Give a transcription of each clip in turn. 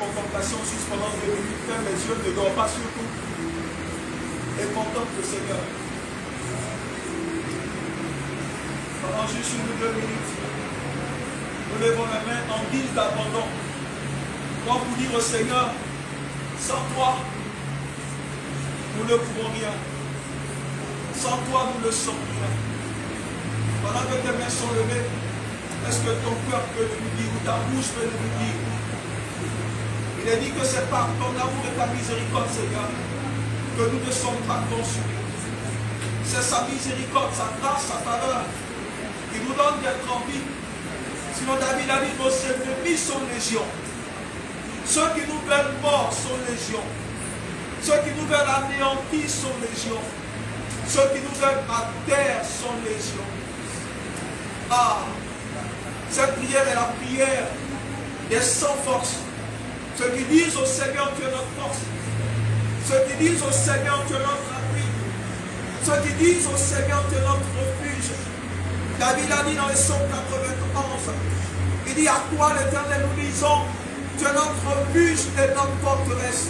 contemplation juste pendant 2 minutes. Ferme les yeux, ne dors pas surtout. Et contemple le Seigneur. Pendant juste 1 ou 2 minutes. Nous levons la main en guise d'abandon. Comme pour dire au Seigneur, sans toi, nous ne pouvons rien. Sans toi, nous ne sommes rien. Pendant que tes mains sont levées, est-ce que ton cœur peut nous dire, ou ta bouche peut nous dire? Il est dit que c'est par ton amour et ta miséricorde, Seigneur, que nous ne sommes pas consumés. C'est sa miséricorde, sa grâce, sa faveur qui nous donne d'être en vie. Sinon, David a dit, nos ennemis sont légion. Ceux qui nous veulent morts sont légion. Ceux qui nous veulent anéantir sont légion. Ceux qui nous veulent à terre sont légion. Ah, cette prière est la prière des sans force. Ceux qui disent au Seigneur, tu es notre force. Ceux qui disent au Seigneur, tu es notre abri. Ceux qui disent au Seigneur, tu es notre refuge. David a dit dans le psaume 91, il dit, à toi l'Éternel nous disons, tu es notre refuge et notre forteresse.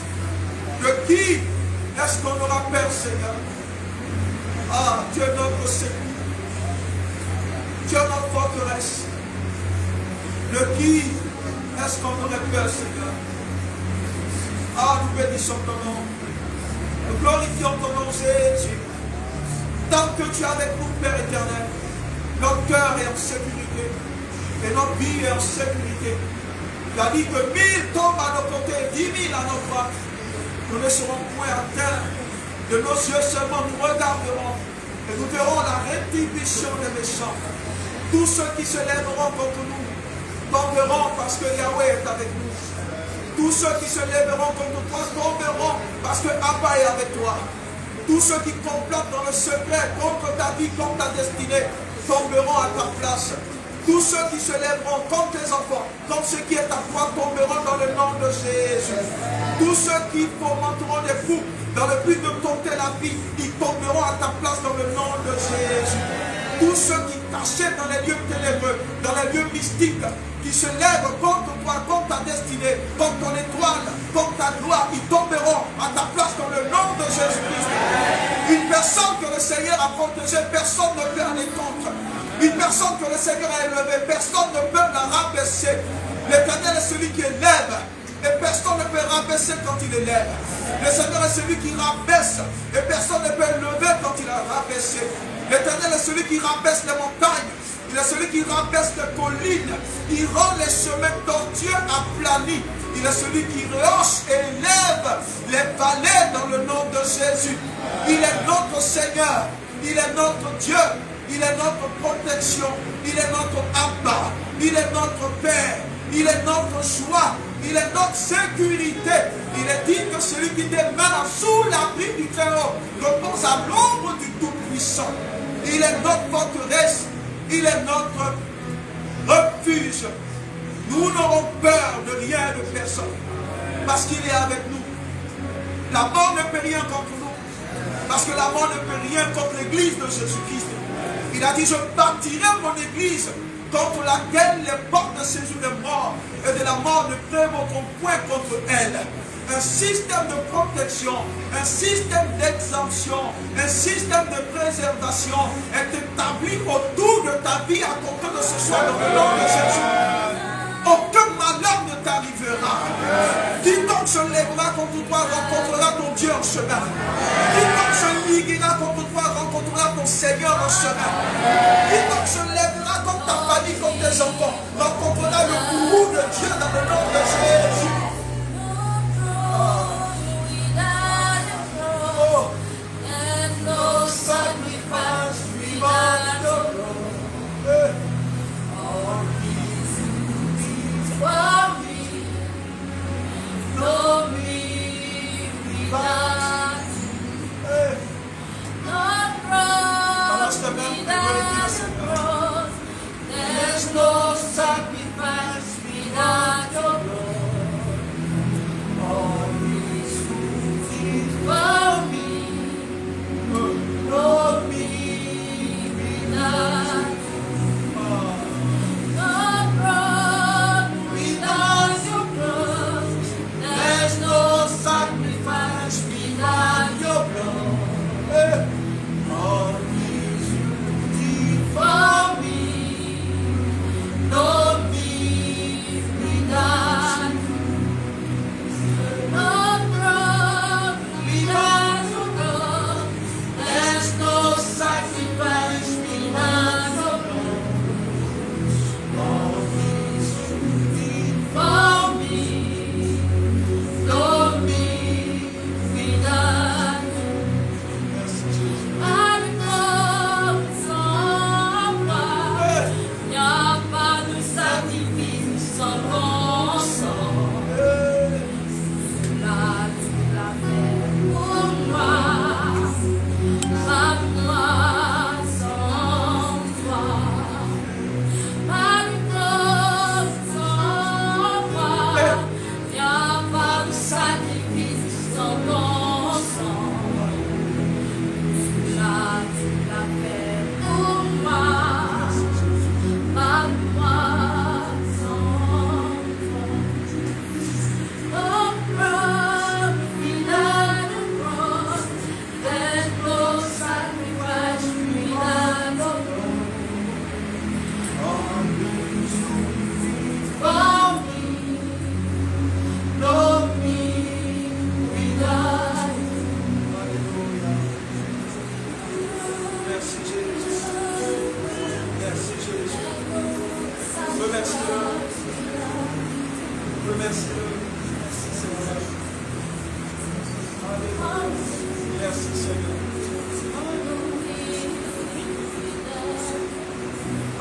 De qui est-ce qu'on aura peur, Seigneur? Ah, tu es notre secours. Tu es notre forteresse. De qui est-ce qu'on aurait peur, Seigneur? Ah, nous bénissons ton nom. Nous glorifions ton nom, Jésus. Tant que tu es avec nous, Père éternel, notre cœur est en sécurité. Et notre vie est en sécurité. Il a dit que 1000 tombent à nos côtés, 10 000 à nos droites. Nous ne serons point atteints. De nos yeux seulement nous regarderons. Et nous verrons la rétribution des méchants. Tous ceux qui se lèveront contre nous tomberont parce que Yahweh est avec nous. Tous ceux qui se lèveront contre toi tomberont parce que Abba est avec toi. Tous ceux qui complotent dans le secret contre ta vie, contre ta destinée, tomberont à ta place. Tous ceux qui se lèveront contre tes enfants, contre ce qui est à toi, tomberont dans le nom de Jésus. Tous ceux qui fomenteront des fous dans le but de tenter la vie, ils tomberont à ta place dans le nom de Jésus. Tous ceux qui t'achètent dans les lieux ténébreux, dans les lieux mystiques, qui se lèvent contre toi, contre ta destinée, contre ton étoile, contre ta gloire, ils tomberont à ta place dans le nom de Jésus-Christ. Une personne que le Seigneur a protégée, personne ne peut aller contre. Une personne que le Seigneur a élevée, personne ne peut la rabaisser. L'Éternel est celui qui élève, et personne ne peut rabaisser quand il élève. Le Seigneur est celui qui rabaisse, et personne ne peut élever quand il a rabaissé. L'Éternel est celui qui rabaisse les montagnes. Il est celui qui rabaisse les collines. Il rend les chemins tortueux aplanis. Il est celui qui rehausse et élève les vallées dans le nom de Jésus. Il est notre Seigneur. Il est notre Dieu. Il est notre protection. Il est notre Abba. Il est notre Père. Il est notre joie. Il est notre sécurité. Il est dit que celui qui demeure sous l'abri du Très-Haut repose à l'ombre du Tout-Puissant. Il est notre forteresse. Il est notre refuge. Nous n'aurons peur de rien, de personne. Parce qu'il est avec nous. La mort ne peut rien contre nous. Parce que la mort ne peut rien contre l'église de Jésus-Christ. Il a dit, je bâtirai mon église contre laquelle les portes de séjour des morts et de la mort ne prévaudront point contre elle. Un système de protection, un système d'exemption, un système de préservation est établi autour de ta vie à compter de ce soir dans le nom de Jésus. Aucun malheur ne t'arrivera. Quiconque se lèvera contre toi rencontrera ton Dieu en chemin. Quiconque se liguera contre toi rencontrera ton Seigneur en chemin. Quiconque se lèvera contre ta famille, contre tes enfants, rencontrera le courroux de Dieu dans le nom de Jésus. No sacrifice without your love. All this is for me. No me without you. No cross without the cross. There's no sacrifice without your love.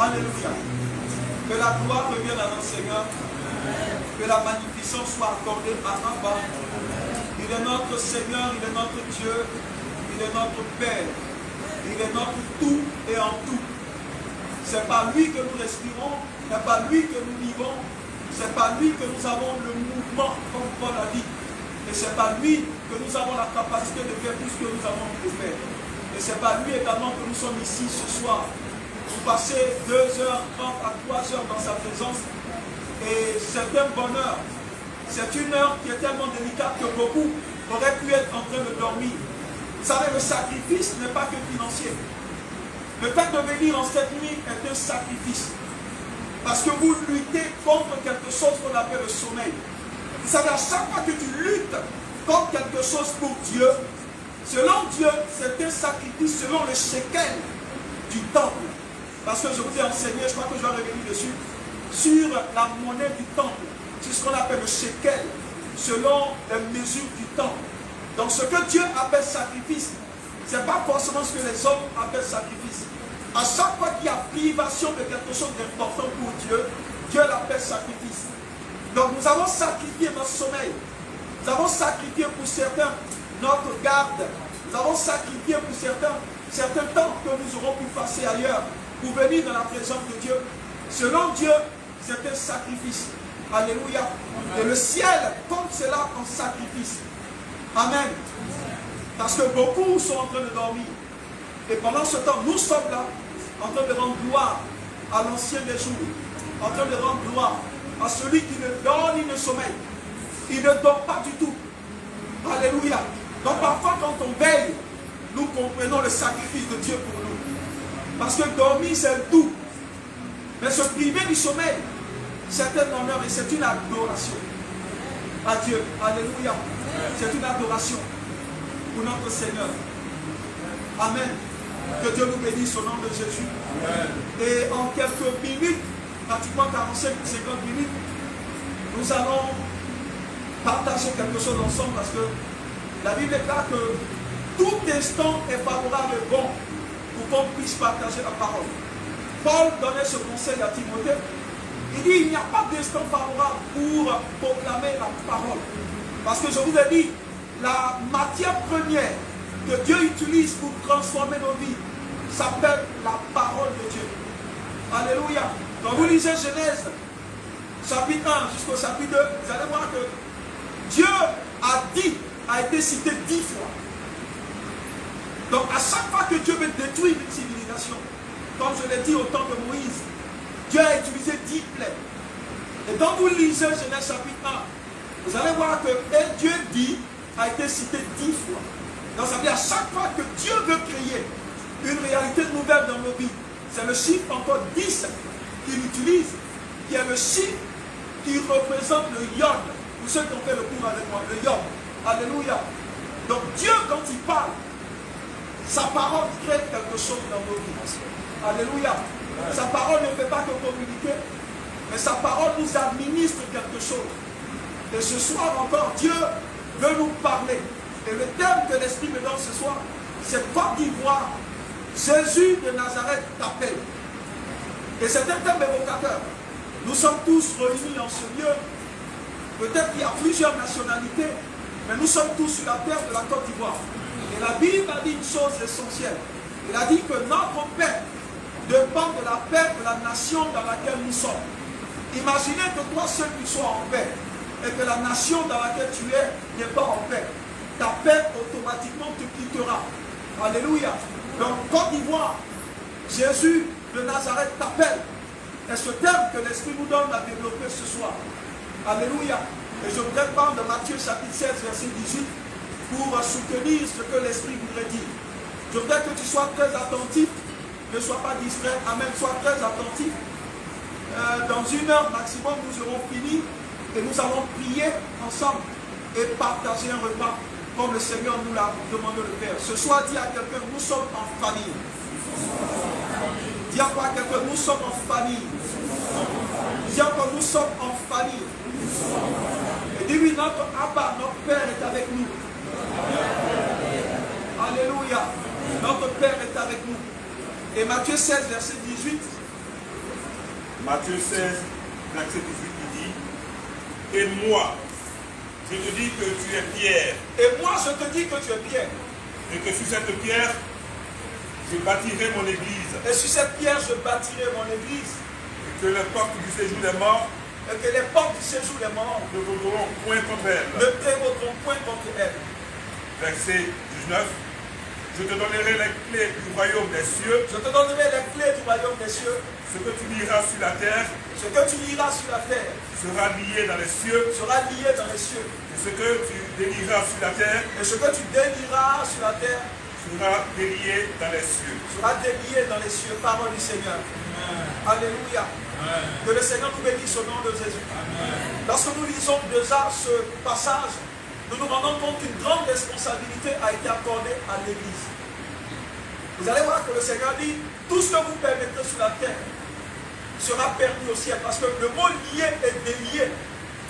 Alléluia. Que la gloire revienne à notre Seigneur. Que la magnificence soit accordée à Abba. Il est notre Seigneur, il est notre Dieu, il est notre Père. Il est notre tout et en tout. C'est par lui que nous respirons, c'est par lui que nous vivons, c'est par lui que nous avons le mouvement, comme Paul a dit. Et c'est par lui que nous avons la capacité de faire tout ce que nous avons envie de faire. Et c'est par lui également que nous sommes ici ce soir. Pour passer 2h30 à 3h dans sa présence. Et c'est un bonheur. C'est une heure qui est tellement délicate que beaucoup auraient pu être en train de dormir. Vous savez, le sacrifice n'est pas que financier. Le fait de venir en cette nuit est un sacrifice. Parce que vous luttez contre quelque chose qu'on appelle le sommeil. Vous savez, à chaque fois que tu luttes contre quelque chose pour Dieu, selon Dieu, c'est un sacrifice selon le shekel du temple. Parce que je vous ai enseigné, je crois que je vais revenir dessus, sur la monnaie du temple. C'est ce qu'on appelle le shekel, selon les mesures du temple. Donc ce que Dieu appelle sacrifice, ce n'est pas forcément ce que les hommes appellent sacrifice. À chaque fois qu'il y a privation de quelque chose d'important pour Dieu, Dieu l'appelle sacrifice. Donc nous avons sacrifié notre sommeil. Nous avons sacrifié pour certains notre garde. Nous avons sacrifié pour certains temps que nous aurons pu passer ailleurs pour venir dans la présence de Dieu. Selon Dieu, c'est un sacrifice. Alléluia. Et le ciel compte cela en sacrifice. Amen. Parce que beaucoup sont en train de dormir. Et pendant ce temps, nous sommes là, en train de rendre gloire à l'ancien des jours. En train de rendre gloire à celui qui ne dort ni ne sommeille. Il ne dort pas du tout. Alléluia. Donc parfois quand on veille, nous comprenons le sacrifice de Dieu pour nous. Parce que dormir c'est tout. Mais se priver du sommeil, c'est un honneur et c'est une adoration à Dieu. Alléluia. C'est une adoration pour notre Seigneur. Amen. Que Dieu nous bénisse au nom de Jésus. Amen. Et en quelques minutes, pratiquement 45 ou 50 minutes, nous allons partager quelque chose ensemble parce que la Bible déclare que tout instant est favorable et bon pour qu'on puisse partager la parole. Paul donnait ce conseil à Timothée. Il dit, il n'y a pas d'instant favorable pour proclamer la parole. Parce que je vous ai dit, la matière première que Dieu utilise pour transformer nos vies s'appelle la parole de Dieu. Alléluia. Quand vous lisez Genèse, chapitre 1 jusqu'au chapitre 2, vous allez voir que Dieu a été cité 10 fois. Donc à chaque fois que Dieu veut détruire une civilisation, comme je l'ai dit au temps de Moïse, Dieu a utilisé 10 plaies. Et quand vous lisez Genèse chapitre 1, vous allez voir que Dieu dit a été cité 10 fois. Donc ça veut dire à chaque fois que Dieu veut créer une réalité nouvelle dans nos vies, c'est le chiffre encore 10 qu'il utilise, qui est le chiffre qui représente le yod. Pour ceux qui ont fait le cours avec moi, le yod. Alléluia. Donc Dieu, quand il parle, sa parole crée quelque chose dans nos vies. Alléluia. Sa parole ne fait pas que communiquer, mais sa parole nous administre quelque chose. Et ce soir encore, Dieu veut nous parler. Et le thème que l'Esprit me donne ce soir, c'est Côte d'Ivoire. Jésus de Nazareth t'appelle. Et c'est un thème évocateur. Nous sommes tous réunis dans ce lieu. Peut-être qu'il y a plusieurs nationalités, mais nous sommes tous sur la terre de la Côte d'Ivoire. Et la Bible a dit une chose essentielle. Il a dit que notre paix dépend de la paix de la nation dans laquelle nous sommes. Imaginez que toi seul tu sois en paix et que la nation dans laquelle tu es n'est pas en paix. Ta paix automatiquement te quittera. Alléluia. Donc Côte d'Ivoire, Jésus de Nazareth t'appelle. Et ce thème que l'Esprit nous donne à développer ce soir. Alléluia. Et je voudrais prendre de Matthieu chapitre 16 verset 18 pour soutenir ce que l'Esprit voudrait dire. Je voudrais que tu sois très attentif. Ne sois pas distrait. Amen. Sois très attentif. Dans 1 heure maximum, nous aurons fini et nous allons prier ensemble et partager un repas comme le Seigneur nous l'a demandé de faire. Ce soir, dis à quelqu'un, nous sommes en famille. Dis encore à quelqu'un, nous sommes en famille. Dis encore, nous sommes en famille. Et dis-lui, notre Abba, notre Père est avec nous. Alléluia. Notre Père est avec nous. Et Matthieu 16, verset 18, Matthieu 16, verset 18, il dit, et moi, je te dis que tu es Pierre. Et moi, je te dis que tu es Pierre. Et que sur cette pierre, je bâtirai mon église. Et sur cette pierre, je bâtirai mon église. Et que les portes du séjour des morts et que les portes du séjour des morts ne voudront point contre elle. Ne prévaudront point contre elle. Verset 19. Je te donnerai les clés du royaume des cieux. Je te donnerai les clés du royaume des cieux. Ce que tu liras sur la terre. Ce que tu liras sur la terre. Sera lié dans les cieux. Sera lié dans les cieux. Et ce que tu délieras sur la terre. Et ce que tu délieras sur la terre. Sera délié dans les cieux. Sera délié dans les cieux. Parole du Seigneur. Amen. Alléluia. Amen. Que le Seigneur nous bénisse au nom de Jésus. Amen. Lorsque nous lisons déjà ce passage, nous nous rendons compte qu'une grande responsabilité a été accordée à l'Église. Vous allez voir que le Seigneur dit, tout ce que vous permettrez sur la terre sera permis au ciel. Parce que le mot lié et délié,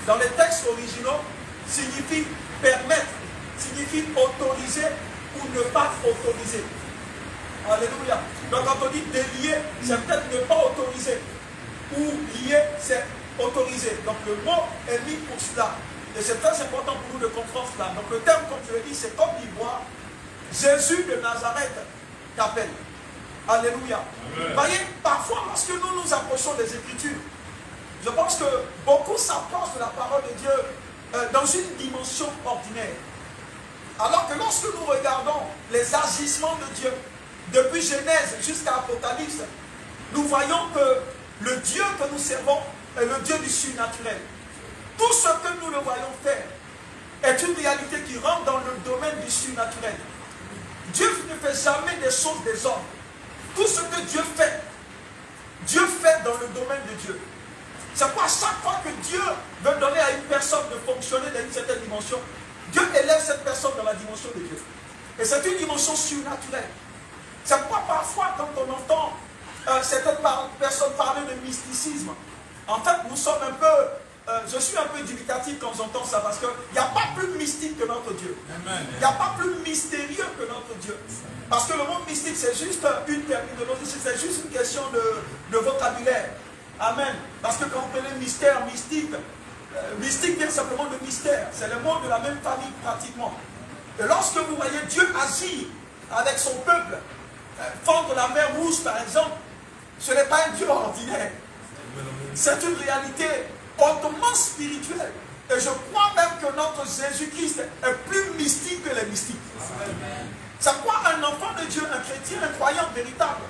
dans les textes originaux, signifie permettre, signifie autoriser ou ne pas autoriser. Alléluia. Donc quand on dit délié, c'est peut-être ne pas autoriser. Ou lié, c'est autoriser. Donc le mot est mis pour cela. Et c'est très important pour nous de comprendre cela. Donc le terme, comme je l'ai dit, c'est comme l'ivoire. Jésus de Nazareth t'appelle. Alléluia. Vous voyez, parfois, lorsque nous nous approchons des Écritures, je pense que beaucoup s'approchent de la parole de Dieu dans une dimension ordinaire. Alors que lorsque nous regardons les agissements de Dieu, depuis Genèse jusqu'à Apocalypse, nous voyons que le Dieu que nous servons est le Dieu du surnaturel. Tout ce que nous le voyons faire est une réalité qui rentre dans le domaine du surnaturel. Dieu ne fait jamais des choses des hommes. Tout ce que Dieu fait dans le domaine de Dieu. C'est pourquoi chaque fois que Dieu veut donner à une personne de fonctionner dans une certaine dimension, Dieu élève cette personne dans la dimension de Dieu. Et c'est une dimension surnaturelle. C'est pourquoi parfois quand on entend certaines personnes parler de mysticisme, en fait nous sommes un peu, je suis un peu dubitatif quand j'entends ça, parce qu'il n'y a pas plus mystique que notre Dieu. Il n'y a pas plus mystérieux que notre Dieu. Parce que le mot mystique c'est juste une terminologie, c'est juste une question de vocabulaire. Amen. Parce que quand vous prenez mystère, mystique, mystique vient simplement de mystère. C'est le mot de la même famille pratiquement. Et lorsque vous voyez Dieu agir avec son peuple, fendre la mer Rouge par exemple, ce n'est pas un Dieu ordinaire. C'est une réalité hautement spirituelle. Et je crois même que notre Jésus-Christ est plus mystique que les mystiques. C'est pourquoi un enfant de Dieu, un chrétien, un croyant véritable,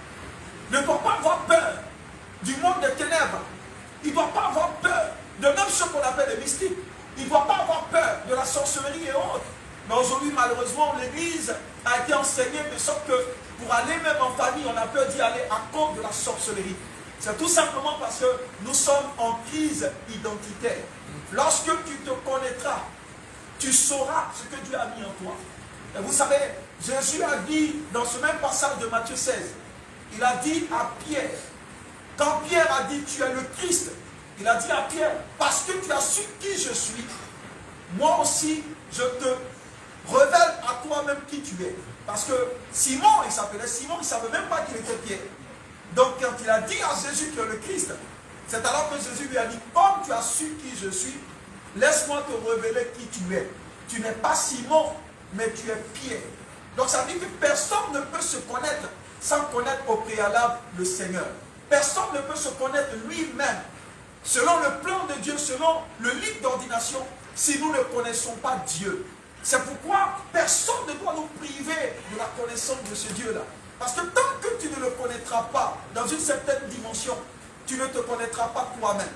ne doit pas avoir peur du monde des ténèbres. Il ne doit pas avoir peur de même ce qu'on appelle les mystiques. Il ne doit pas avoir peur de la sorcellerie et autres. Mais aujourd'hui, malheureusement, l'Église a été enseignée de sorte que pour aller même en famille, on a peur d'y aller à cause de la sorcellerie. C'est tout simplement parce que nous sommes en crise identitaire. Lorsque tu te connaîtras, tu sauras ce que Dieu a mis en toi. Et vous savez, Jésus a dit dans ce même passage de Matthieu 16, il a dit à Pierre, quand Pierre a dit tu es le Christ, il a dit à Pierre, parce que tu as su qui je suis, moi aussi je te révèle à toi-même qui tu es. Parce que Simon, il s'appelait Simon, il ne savait même pas qu'il était Pierre. Donc quand il a dit à Jésus que le Christ, c'est alors que Jésus lui a dit, comme tu as su qui je suis, laisse-moi te révéler qui tu es. Tu n'es pas Simon, mais tu es Pierre. Donc ça veut dire que personne ne peut se connaître sans connaître au préalable le Seigneur. Personne ne peut se connaître lui-même selon le plan de Dieu, selon le livre d'ordination, si nous ne connaissons pas Dieu. C'est pourquoi personne ne doit nous priver de la connaissance de ce Dieu-là. Parce que tant que tu ne le connaîtras pas dans une certaine dimension, tu ne te connaîtras pas toi-même.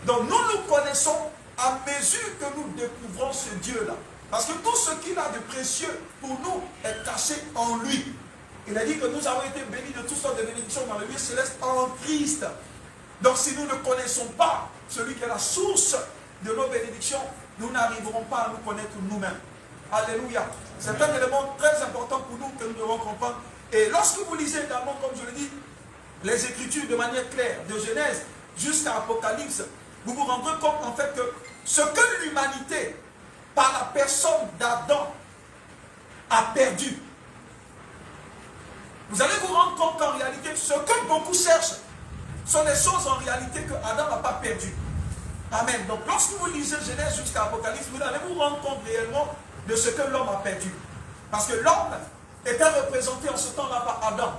Donc nous nous connaissons à mesure que nous découvrons ce Dieu-là. Parce que tout ce qu'il a de précieux pour nous est caché en lui. Il a dit que nous avons été bénis de toutes sortes de bénédictions dans le lieu céleste en Christ. Donc si nous ne connaissons pas celui qui est la source de nos bénédictions, nous n'arriverons pas à nous connaître nous-mêmes. Alléluia. C'est un élément très important pour nous que nous devons comprendre. Et lorsque vous lisez également, comme je le dis, les Écritures de manière claire, de Genèse jusqu'à Apocalypse, vous vous rendrez compte en fait que ce que l'humanité, par la personne d'Adam, a perdu, vous allez vous rendre compte qu'en réalité, ce que beaucoup cherchent, sont des choses en réalité que Adam n'a pas perdues. Amen. Donc lorsque vous lisez Genèse jusqu'à Apocalypse, vous allez vous rendre compte réellement de ce que l'homme a perdu. Parce que l'homme était représenté en ce temps-là par Adam.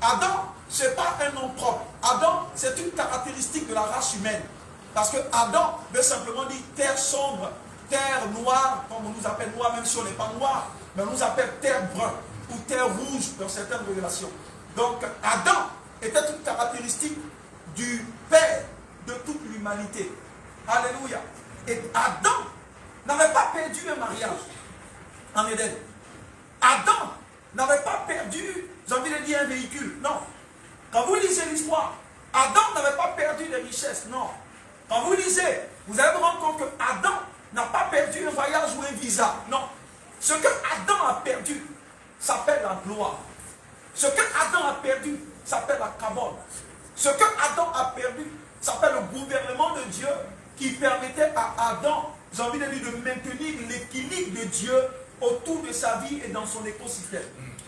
Adam, ce n'est pas un nom propre. Adam, c'est une caractéristique de la race humaine. Parce que Adam veut simplement dire terre sombre, terre noire, comme on nous appelle noir, même si on n'est pas noir, mais on nous appelle terre brun ou terre rouge dans certaines révélations. Donc Adam était une caractéristique du Père de toute l'humanité. Alléluia. Et Adam n'avait pas perdu un mariage en Éden. Adam n'avait pas perdu, j'ai envie de dire, un véhicule. Non. Quand vous lisez l'histoire, Adam n'avait pas perdu des richesses. Non. Quand vous lisez, vous allez vous rendre compte que Adam n'a pas perdu un voyage ou un visa. Non. Ce que Adam a perdu s'appelle la gloire. Ce que Adam a perdu s'appelle la cabale. Ce que Adam a perdu s'appelle le gouvernement de Dieu qui permettait à Adam, j'ai envie de dire, de maintenir l'équilibre de Dieu autour de sa vie et dans son écosystème.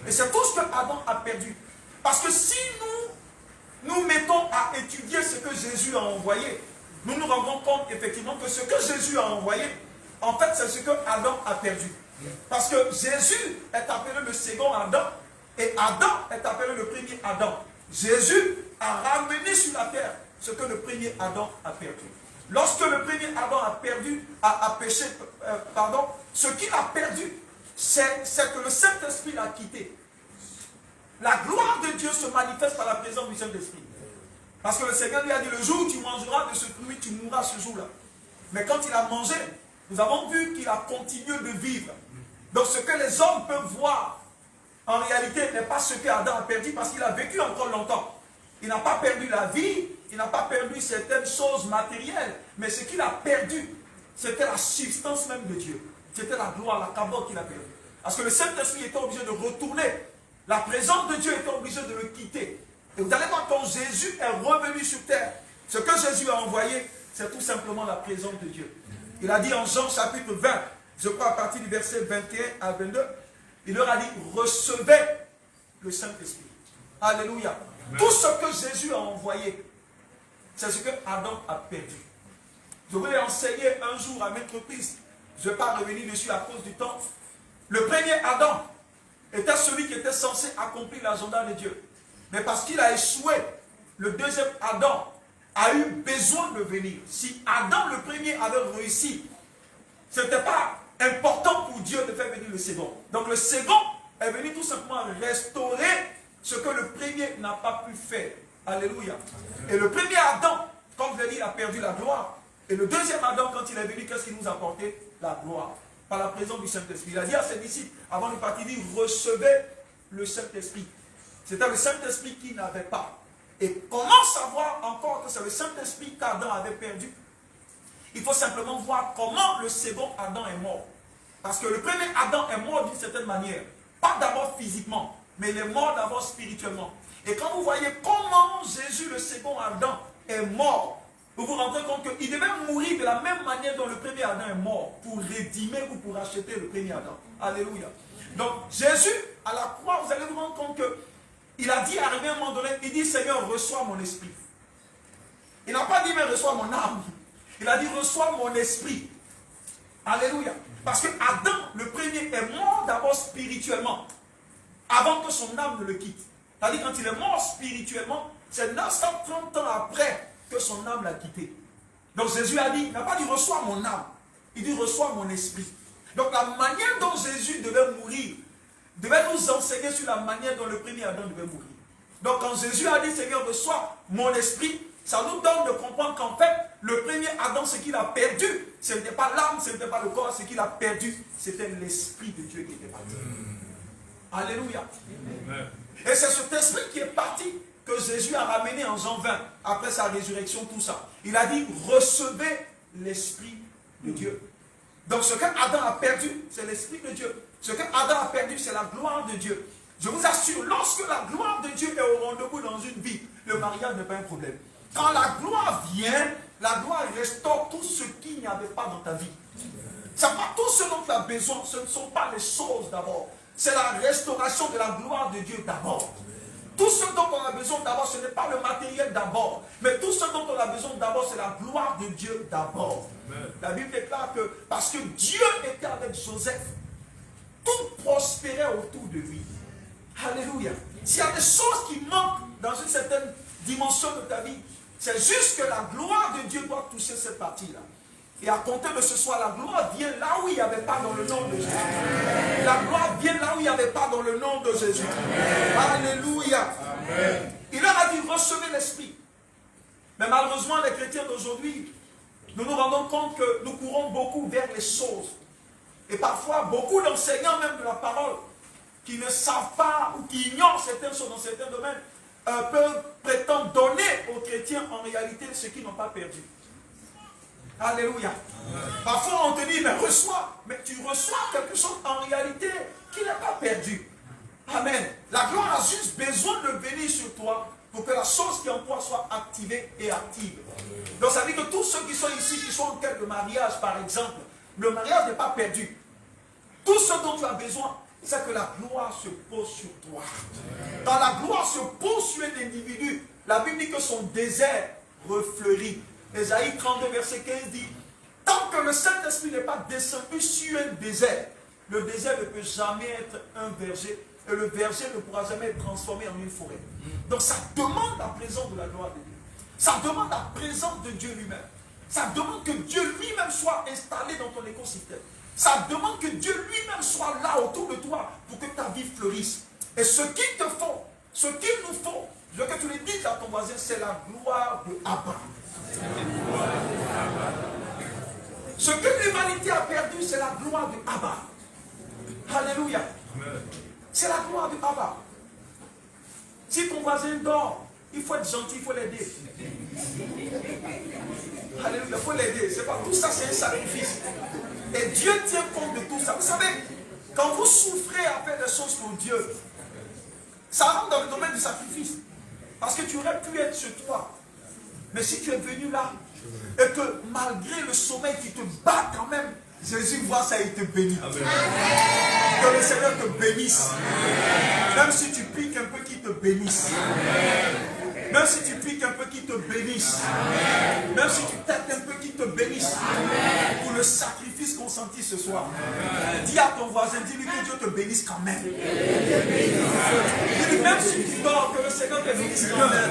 Et c'est tout ce que Adam a perdu. Parce que si nous mettons à étudier ce que Jésus a envoyé, nous nous rendons compte effectivement que ce que Jésus a envoyé, en fait, c'est ce que Adam a perdu. Parce que Jésus est appelé le second Adam et Adam est appelé le premier Adam. Jésus a ramené sur la terre ce que le premier Adam a perdu. Lorsque le premier Adam a péché, ce qu'il a perdu, c'est que le Saint-Esprit l'a quitté. La gloire de Dieu se manifeste par la présence du Saint-Esprit. Parce que le Seigneur lui a dit, le jour où tu mangeras de ce fruit, tu mourras ce jour-là. Mais quand il a mangé, nous avons vu qu'il a continué de vivre. Donc ce que les hommes peuvent voir, en réalité, n'est pas ce qu'Adam a perdu parce qu'il a vécu encore longtemps. Il n'a pas perdu la vie, il n'a pas perdu certaines choses matérielles, mais ce qu'il a perdu, c'était la substance même de Dieu. C'était la gloire, la cabale qu'il a perdu. Parce que le Saint-Esprit était obligé de retourner. La présence de Dieu était obligée de le quitter. Et vous allez voir, quand Jésus est revenu sur terre, ce que Jésus a envoyé, c'est tout simplement la présence de Dieu. Il a dit en Jean chapitre 20, je crois à partir du verset 21 à 22, il leur a dit, recevez le Saint-Esprit. Alléluia. Amen. Tout ce que Jésus a envoyé, c'est ce que Adam a perdu. Je voulais enseigner un jour à maintes reprises, je ne vais pas revenir dessus à cause du temps. Le premier Adam était celui qui était censé accomplir l'agenda de Dieu. Mais parce qu'il a échoué, le deuxième Adam a eu besoin de venir. Si Adam le premier avait réussi, ce n'était pas important pour Dieu de faire venir le second. Donc le second est venu tout simplement restaurer ce que le premier n'a pas pu faire. Alléluia. Et le premier Adam, comme je l'ai dit, il a perdu la gloire. Et le deuxième Adam, quand il est venu, qu'est-ce qu'il nous a apporté? La gloire. Par la présence du Saint-Esprit. Il a dit à ses disciples, avant de partir, il dit, recevez le Saint-Esprit. C'était le Saint-Esprit qui n'avait pas. Et comment savoir encore que c'est le Saint-Esprit qu'Adam avait perdu? Il faut simplement voir comment le second Adam est mort. Parce que le premier Adam est mort d'une certaine manière. Pas d'abord physiquement, mais il est mort d'abord spirituellement. Et quand vous voyez comment Jésus, le second Adam, est mort, vous vous rendez compte qu'il devait mourir de la même manière dont le premier Adam est mort, pour rédimer ou pour acheter le premier Adam. Alléluia. Donc Jésus, à la croix, vous allez vous rendre compte que il a dit, arrivé à un moment donné, il dit, Seigneur, reçois mon esprit. Il n'a pas dit, mais reçois mon âme. Il a dit, reçois mon esprit. Alléluia. Parce que Adam, le premier, est mort d'abord spirituellement, avant que son âme ne le quitte. C'est-à-dire, quand il est mort spirituellement, c'est 930 ans après que son âme l'a quitté. Donc Jésus a dit, il n'a pas dit, reçois mon âme. Il dit, reçois mon esprit. Donc la manière dont Jésus devait mourir, devait nous enseigner sur la manière dont le premier Adam devait mourir. Donc quand Jésus a dit, Seigneur, reçois mon esprit, ça nous donne de comprendre qu'en fait, le premier Adam, ce qu'il a perdu, ce n'était pas l'âme, ce n'était pas le corps, ce qu'il a perdu, c'était l'esprit de Dieu qui était parti. Alléluia. Amen. Et c'est cet esprit qui est parti que Jésus a ramené en Jean 20, après sa résurrection, tout ça. Il a dit, recevez l'esprit de Dieu. Donc ce que Adam a perdu, c'est l'esprit de Dieu. Ce que Adam a perdu, c'est la gloire de Dieu. Je vous assure, lorsque la gloire de Dieu est au rendez-vous dans une vie, le mariage n'est pas un problème. Quand la gloire vient, la gloire restaure tout ce qu'il n'y avait pas dans ta vie. Ce n'est pas tout ce dont tu as besoin, ce ne sont pas les choses d'abord. C'est la restauration de la gloire de Dieu d'abord. Tout ce dont on a besoin d'abord, ce n'est pas le matériel d'abord, mais tout ce dont on a besoin d'abord, c'est la gloire de Dieu d'abord. La Bible déclare que parce que Dieu était avec Joseph, tout prospérait autour de lui. Alléluia. S'il y a des choses qui manquent dans une certaine dimension de ta vie, c'est juste que la gloire de Dieu doit toucher cette partie-là. Et à compter de ce soir, la gloire vient là où il n'y avait pas dans le nom de Jésus. La gloire vient là où il n'y avait pas dans le nom de Jésus. Alléluia. Amen. Il leur a dit, recevez l'Esprit. Mais malheureusement, les chrétiens d'aujourd'hui, nous nous rendons compte que nous courons beaucoup vers les choses. Et parfois, beaucoup d'enseignants même de la parole, qui ne savent pas ou qui ignorent certaines choses dans certains domaines, peuvent prétendre donner aux chrétiens en réalité ce qu'ils n'ont pas perdu. Alléluia. Parfois on te dit, mais reçois. Mais tu reçois quelque chose en réalité qui n'est pas perdu. Amen. La gloire a juste besoin de venir sur toi pour que la chose qui est en toi soit activée et active. Donc ça veut dire que tous ceux qui sont ici, qui sont en quête de mariage par exemple, le mariage n'est pas perdu. Tout ce dont tu as besoin, c'est que la gloire se pose sur toi. Quand la gloire se pose sur un individu, la Bible dit que son désert refleurit. Ésaïe 32, verset 15 dit, tant que le Saint-Esprit n'est pas descendu sur un désert, le désert ne peut jamais être un verger, et le verger ne pourra jamais être transformé en une forêt. Donc ça demande la présence de la gloire de Dieu. Ça demande la présence de Dieu lui-même. Ça demande que Dieu lui-même soit installé dans ton écosystème. Ça demande que Dieu lui-même soit là autour de toi pour que ta vie fleurisse. Et ce qu'il te faut, ce qu'il nous faut, je veux que tu le dises à ton voisin, c'est la gloire de Abba. Ce que l'humanité a perdu, c'est la gloire de Abba. Alléluia. C'est la gloire de Abba. Si ton voisin dort, il faut être gentil, il faut l'aider. Alléluia, il faut l'aider. C'est pas tout ça, c'est un sacrifice. Et Dieu tient compte de tout ça. Vous savez, quand vous souffrez à faire des choses pour Dieu, ça rentre dans le domaine du sacrifice. Parce que tu aurais pu être chez toi. Mais si tu es venu là, et que malgré le sommeil qui te bat quand même, Jésus voit ça et te bénit. Amen. Que le Seigneur te bénisse. Amen. Même si tu piques un peu, qu'il te bénisse. Amen. Même si tu piques un peu, qu'il te bénisse. Amen. Même si tu têtes un peu, qu'il te bénisse. Amen. Pour le sacrifice consenti ce soir. Amen. Dis à ton voisin, dis-lui que Dieu te bénisse quand même. Dis-lui même si tu dors, que le Seigneur te bénisse quand même.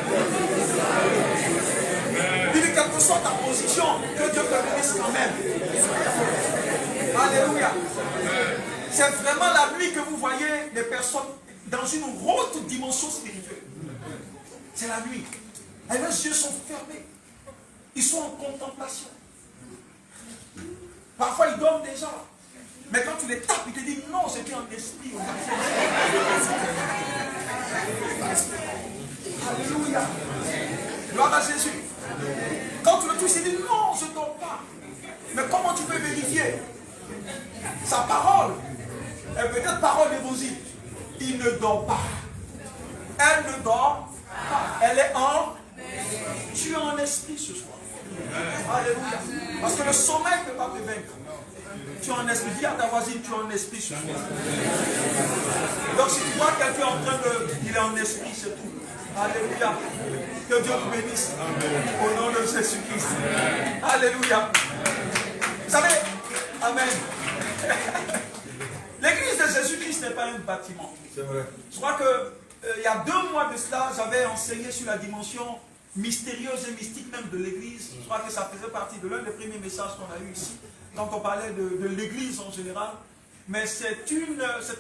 Dis-lui quelle que soit ta position, que Dieu te bénisse quand même. Alléluia. C'est vraiment la nuit que vous voyez des personnes dans une haute dimension spirituelle. C'est la nuit. Et leurs yeux sont fermés. Ils sont en contemplation. Parfois ils dorment déjà. Mais quand tu les tapes, ils te disent non, c'était un esprit. Alléluia. Gloire à Jésus. Quand tu le touches, il dit non, je ne dors pas. Mais comment tu peux vérifier? Sa parole est peut-être parole évosive. Il ne dort pas. Elle ne dort pas. Elle est en... Tu es en esprit ce soir. Alléluia. Parce que le sommeil ne peut pas te vaincre. Tu es en esprit. Dis à ta voisine, tu es en esprit ce soir. Donc si tu vois quelqu'un en train de... Il est en esprit, c'est tout. Alléluia. Que Dieu vous bénisse. Au nom de Jésus-Christ. Alléluia. Vous savez, amen. L'église de Jésus-Christ n'est pas un bâtiment. C'est vrai. Je crois que il y a 2 mois de cela, j'avais enseigné sur la dimension mystérieuse et mystique même de l'église. Je crois que ça faisait partie de l'un des premiers messages qu'on a eu ici, quand on parlait de l'église en général. Mais c'est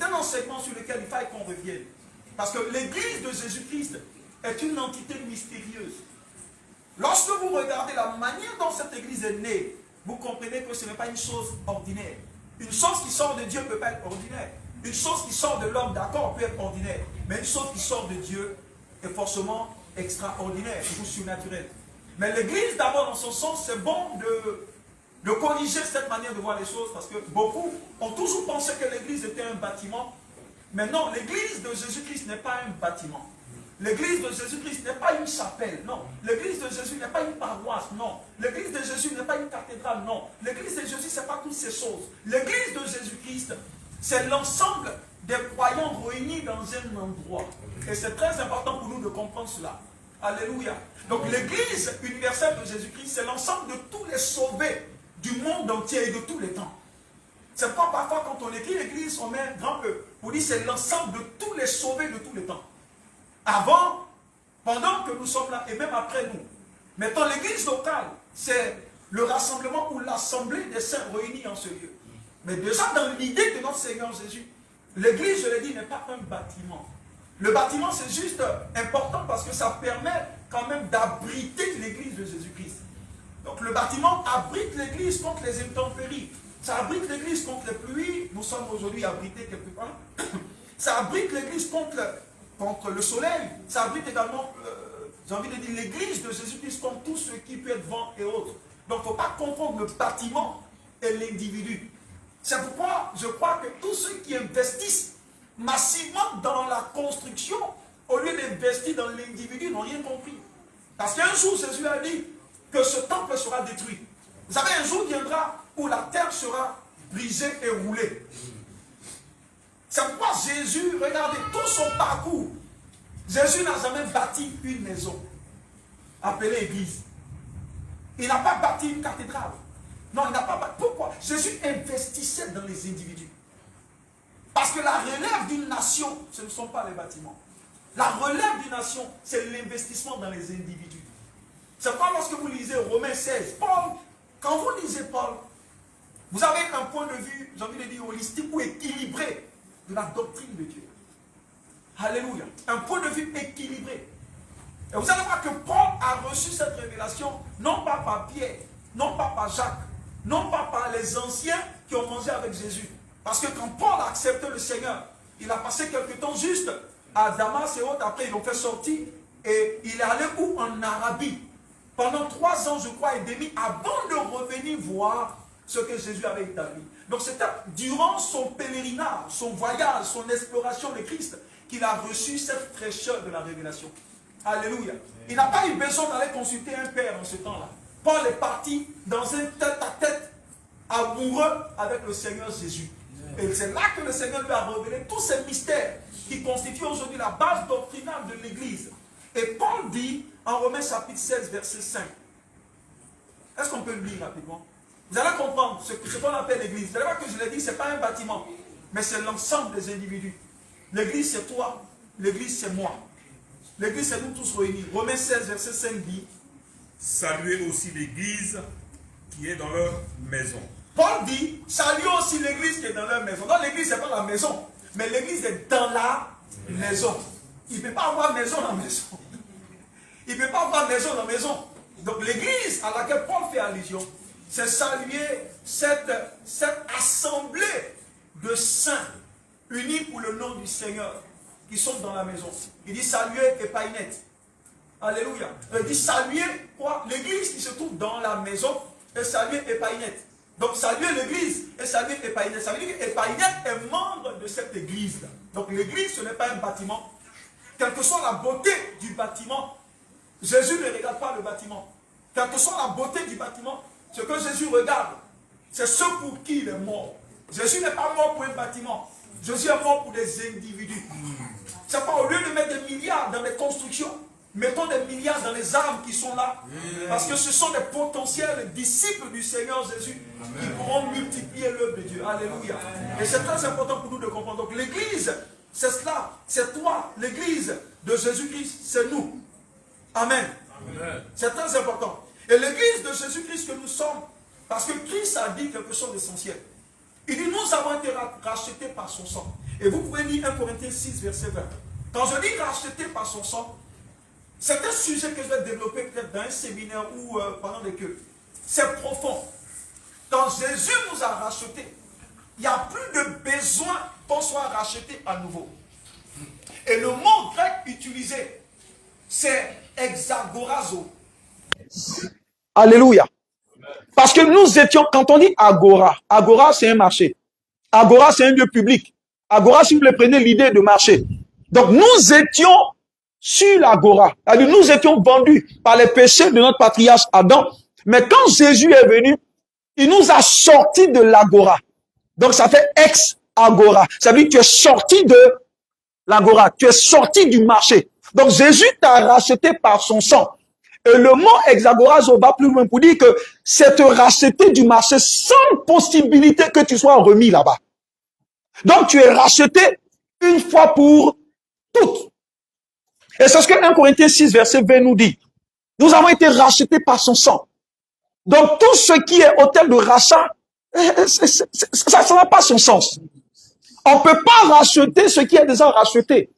un enseignement sur lequel il fallait qu'on revienne. Parce que l'église de Jésus-Christ est une entité mystérieuse. Lorsque vous regardez la manière dont cette église est née, vous comprenez que ce n'est pas une chose ordinaire. Une chose qui sort de Dieu ne peut pas être ordinaire. Une chose qui sort de l'homme, d'accord, peut être ordinaire. Mais une chose qui sort de Dieu est forcément extraordinaire ou surnaturelle. Mais l'église, d'abord, dans son sens, c'est bon de corriger cette manière de voir les choses, parce que beaucoup ont toujours pensé que l'église était un bâtiment. Mais non, l'église de Jésus-Christ n'est pas un bâtiment. L'église de Jésus-Christ n'est pas une chapelle, non. L'église de Jésus n'est pas une paroisse, non. L'église de Jésus n'est pas une cathédrale, non. L'église de Jésus, ce n'est pas toutes ces choses. L'église de Jésus-Christ c'est l'ensemble des croyants réunis dans un endroit. Et c'est très important pour nous de comprendre cela. Alléluia. Donc l'église universelle de Jésus-Christ, c'est l'ensemble de tous les sauvés du monde entier et de tous les temps. C'est pourquoi parfois quand on écrit l'église, on met un grand E. On dit c'est l'ensemble de tous les sauvés de tous les temps. Avant, pendant que nous sommes là et même après nous. Maintenant l'église locale, c'est le rassemblement ou l'assemblée des saints réunis en ce lieu. Mais déjà dans l'idée de notre Seigneur Jésus, l'église, je l'ai dit, n'est pas un bâtiment. Le bâtiment, c'est juste important parce que ça permet quand même d'abriter l'église de Jésus-Christ. Donc le bâtiment abrite l'église contre les intempéries. Ça abrite l'église contre les pluies. Nous sommes aujourd'hui abrités quelque part. Ça abrite l'église contre le soleil. Ça abrite également, j'ai envie de dire, l'église de Jésus-Christ contre tout ce qui peut être vent et autres. Donc il ne faut pas confondre le bâtiment et l'individu. C'est pourquoi je crois que tous ceux qui investissent massivement dans la construction, au lieu d'investir dans l'individu, n'ont rien compris. Parce qu'un jour, Jésus a dit que ce temple sera détruit. Vous savez, un jour viendra où la terre sera brisée et roulée. C'est pourquoi Jésus, regardez tout son parcours. Jésus n'a jamais bâti une maison appelée église. Il n'a pas bâti une cathédrale. Non, il n'a pas bâti. Pourquoi? Jésus investissait dans les individus. Parce que la relève d'une nation, ce ne sont pas les bâtiments. La relève d'une nation, c'est l'investissement dans les individus. C'est pas lorsque vous lisez Romains 16. Paul, quand vous lisez Paul, vous avez un point de vue, j'ai envie de dire, holistique ou équilibré de la doctrine de Dieu. Alléluia. Un point de vue équilibré. Et vous allez voir que Paul a reçu cette révélation, non pas par Pierre, non pas par Jacques, non pas par les anciens qui ont mangé avec Jésus. Parce que quand Paul a accepté le Seigneur, il a passé quelque temps juste à Damas et autres. Après, ils l'ont fait sortir. Et il est allé où? En Arabie. Pendant 3 ans, je crois, et demi, avant de revenir voir ce que Jésus avait établi. Donc c'était durant son pèlerinage, son voyage, son exploration de Christ, qu'il a reçu cette fraîcheur de la révélation. Alléluia. Il n'a pas eu besoin d'aller consulter un père en ce temps-là. Paul est parti dans un tête-à-tête amoureux avec le Seigneur Jésus. Et c'est là que le Seigneur lui a révélé tous ces mystères qui constituent aujourd'hui la base doctrinale de l'Église. Et Paul dit en Romains chapitre 16, verset 5. Est-ce qu'on peut le lire rapidement? Vous allez comprendre ce qu'on appelle l'Église. Vous allez voir que je l'ai dit, ce n'est pas un bâtiment, mais c'est l'ensemble des individus. L'Église, c'est toi. L'Église, c'est moi. L'Église, c'est nous tous réunis. Romains 16, verset 5 dit: saluez aussi l'Église qui est dans leur maison. Paul dit, saluez aussi l'Église qui est dans leur maison. Donc l'Église, ce n'est pas la maison, mais l'Église est dans la maison. Il ne peut pas avoir maison dans la maison. Il ne peut pas avoir maison dans la maison. Donc l'Église à laquelle Paul fait allusion, c'est saluer cette assemblée de saints unis pour le nom du Seigneur qui sont dans la maison. Il dit saluer Epaïnette. Alléluia. Il dit saluer quoi? L'Église qui se trouve dans la maison et saluer Epaïnette. Donc saluer l'Église et saluer Epaïnette. Ça veut dire qu'Epaïnette est membre de cette Église-là. Donc l'Église, ce n'est pas un bâtiment. Quelle que soit la beauté du bâtiment, Jésus ne regarde pas le bâtiment. Quelle que soit la beauté du bâtiment, ce que Jésus regarde, c'est ce pour qui il est mort. Jésus n'est pas mort pour un bâtiment. Jésus est mort pour des individus. C'est pas au lieu de mettre des milliards dans les constructions, mettons des milliards dans les âmes qui sont là. Parce que ce sont des potentiels disciples du Seigneur Jésus qui pourront multiplier l'œuvre de Dieu. Alléluia. Et c'est très important pour nous de comprendre. Donc l'Église, c'est cela. C'est toi. L'Église de Jésus-Christ, c'est nous. Amen. C'est très important. Et l'Église de Jésus-Christ que nous sommes, parce que Christ a dit quelque chose d'essentiel. Il dit, nous avons été rachetés par son sang. Et vous pouvez lire 1 Corinthiens 6, verset 20. Quand je dis rachetés par son sang, c'est un sujet que je vais développer peut-être dans un séminaire ou pendant des queues. C'est profond. Quand Jésus nous a rachetés, il n'y a plus de besoin qu'on soit racheté à nouveau. Et le mot grec utilisé, c'est exagorazo. Alléluia. Parce que nous étions, quand on dit agora, agora c'est un marché. Agora c'est un lieu public. Agora, si vous le prenez l'idée de marché. Donc nous étions sur l'agora. Nous étions vendus par les péchés de notre patriarche Adam. Mais quand Jésus est venu, il nous a sortis de l'agora. Donc ça fait ex agora. Ça veut dire que tu es sorti de l'agora, tu es sorti du marché. Donc Jésus t'a racheté par son sang. Et le mot exagorazo va plus loin pour dire que c'est te racheter du marché sans possibilité que tu sois remis là-bas. Donc tu es racheté une fois pour toutes. Et c'est ce que 1 Corinthiens 6, verset 20 nous dit. Nous avons été rachetés par son sang. Donc tout ce qui est autel de rachat, ça n'a pas son sens. On ne peut pas racheter ce qui est déjà racheté.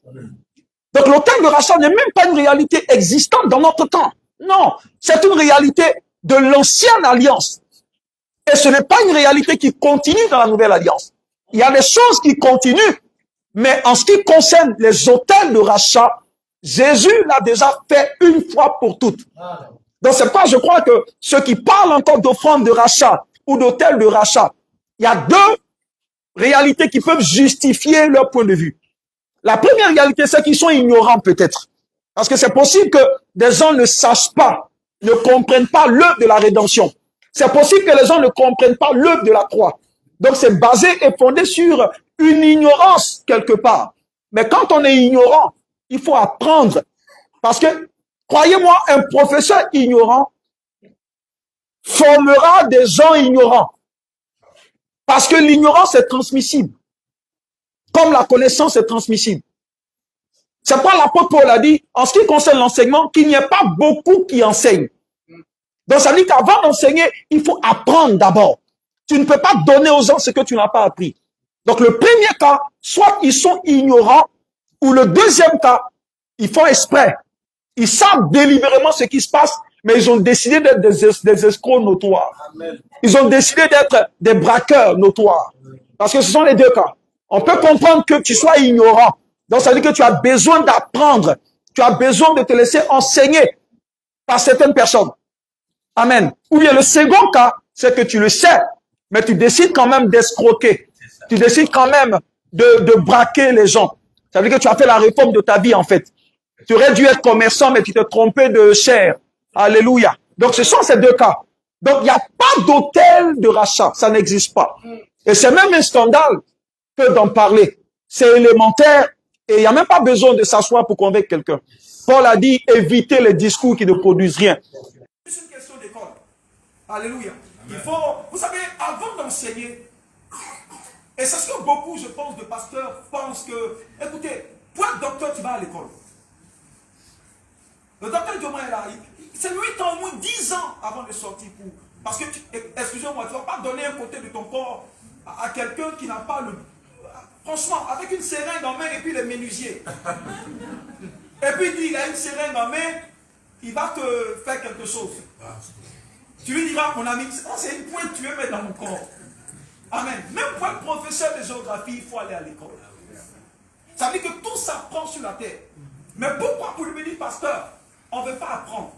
Donc l'autel de rachat n'est même pas une réalité existante dans notre temps. Non, c'est une réalité de l'ancienne alliance. Et ce n'est pas une réalité qui continue dans la nouvelle alliance. Il y a des choses qui continuent, mais en ce qui concerne les autels de rachat, Jésus l'a déjà fait une fois pour toutes. Donc c'est pourquoi je crois que ceux qui parlent encore d'offrande de rachat ou d'autel de rachat, il y a deux réalités qui peuvent justifier leur point de vue. La première réalité, c'est qu'ils sont ignorants peut-être. Parce que c'est possible que des gens ne sachent pas, ne comprennent pas l'œuvre de la rédemption. C'est possible que les gens ne comprennent pas l'œuvre de la croix. Donc c'est basé et fondé sur une ignorance quelque part. Mais quand on est ignorant, il faut apprendre. Parce que, croyez-moi, un professeur ignorant formera des gens ignorants. Parce que l'ignorance est transmissible. Comme la connaissance est transmissible. C'est pourquoi l'apôtre Paul a dit, en ce qui concerne l'enseignement, qu'il n'y ait pas beaucoup qui enseignent. Donc ça veut dire qu'avant d'enseigner, il faut apprendre d'abord. Tu ne peux pas donner aux gens ce que tu n'as pas appris. Donc le premier cas, soit ils sont ignorants, ou le deuxième cas, ils font exprès. Ils savent délibérément ce qui se passe, mais ils ont décidé d'être des escrocs notoires. Amen. Ils ont décidé d'être des braqueurs notoires. Parce que ce sont les deux cas. On peut comprendre que tu sois ignorant. Donc ça veut dire que tu as besoin d'apprendre. Tu as besoin de te laisser enseigner par certaines personnes. Amen. Ou bien le second cas, c'est que tu le sais, mais tu décides quand même d'escroquer. Tu décides quand même de braquer les gens. Ça veut dire que tu as fait la réforme de ta vie en fait. Tu aurais dû être commerçant, mais tu t'es trompé de chair. Alléluia. Donc ce sont ces deux cas. Donc il n'y a pas d'hôtel de rachat. Ça n'existe pas. Et c'est même un scandale que d'en parler. C'est élémentaire et il n'y a même pas besoin de s'asseoir pour convaincre quelqu'un. Paul a dit évitez les discours qui ne produisent rien. C'est une question d'école. Alléluia. Il faut, vous savez, avant d'enseigner, et c'est ce que beaucoup, je pense, de pasteurs pensent que, écoutez, pour être docteur, tu vas à l'école. Le docteur Dioma est là, c'est 8 ans, au moins 10 ans avant de sortir pour. Parce que, excusez-moi, tu ne vas pas donner un côté de ton corps à quelqu'un qui n'a pas le. Franchement, avec une seringue en main et puis les menuisiers. Et puis il dit, il a une seringue en main, il va te faire quelque chose. Tu lui diras, mon ami, c'est une pointe que tu veux mettre dans mon corps. Amen. Même pour être professeur de géographie, il faut aller à l'école. Ça veut dire que tout s'apprend sur la terre. Mais pourquoi pour devenir pasteur, on ne veut pas apprendre?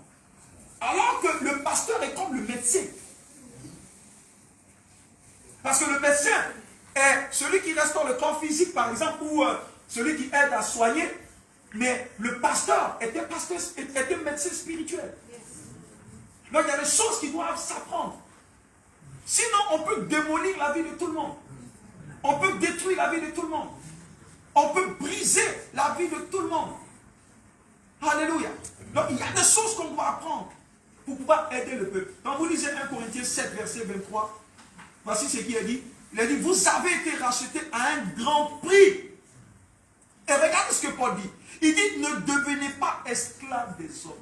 Alors que le pasteur est comme le médecin. Parce que le médecin est celui qui restaure le corps physique, par exemple, ou celui qui aide à soigner. Mais le pasteur était médecin spirituel. Donc il y a des choses qui doivent s'apprendre. Sinon, on peut démolir la vie de tout le monde. On peut détruire la vie de tout le monde. On peut briser la vie de tout le monde. Alléluia. Donc il y a des choses qu'on doit apprendre pour pouvoir aider le peuple. Quand vous lisez 1 Corinthiens 7, verset 23, voici ce qu'il a dit. Il a dit, vous avez été rachetés à un grand prix. Et regardez ce que Paul dit. Il dit, ne devenez pas esclaves des hommes.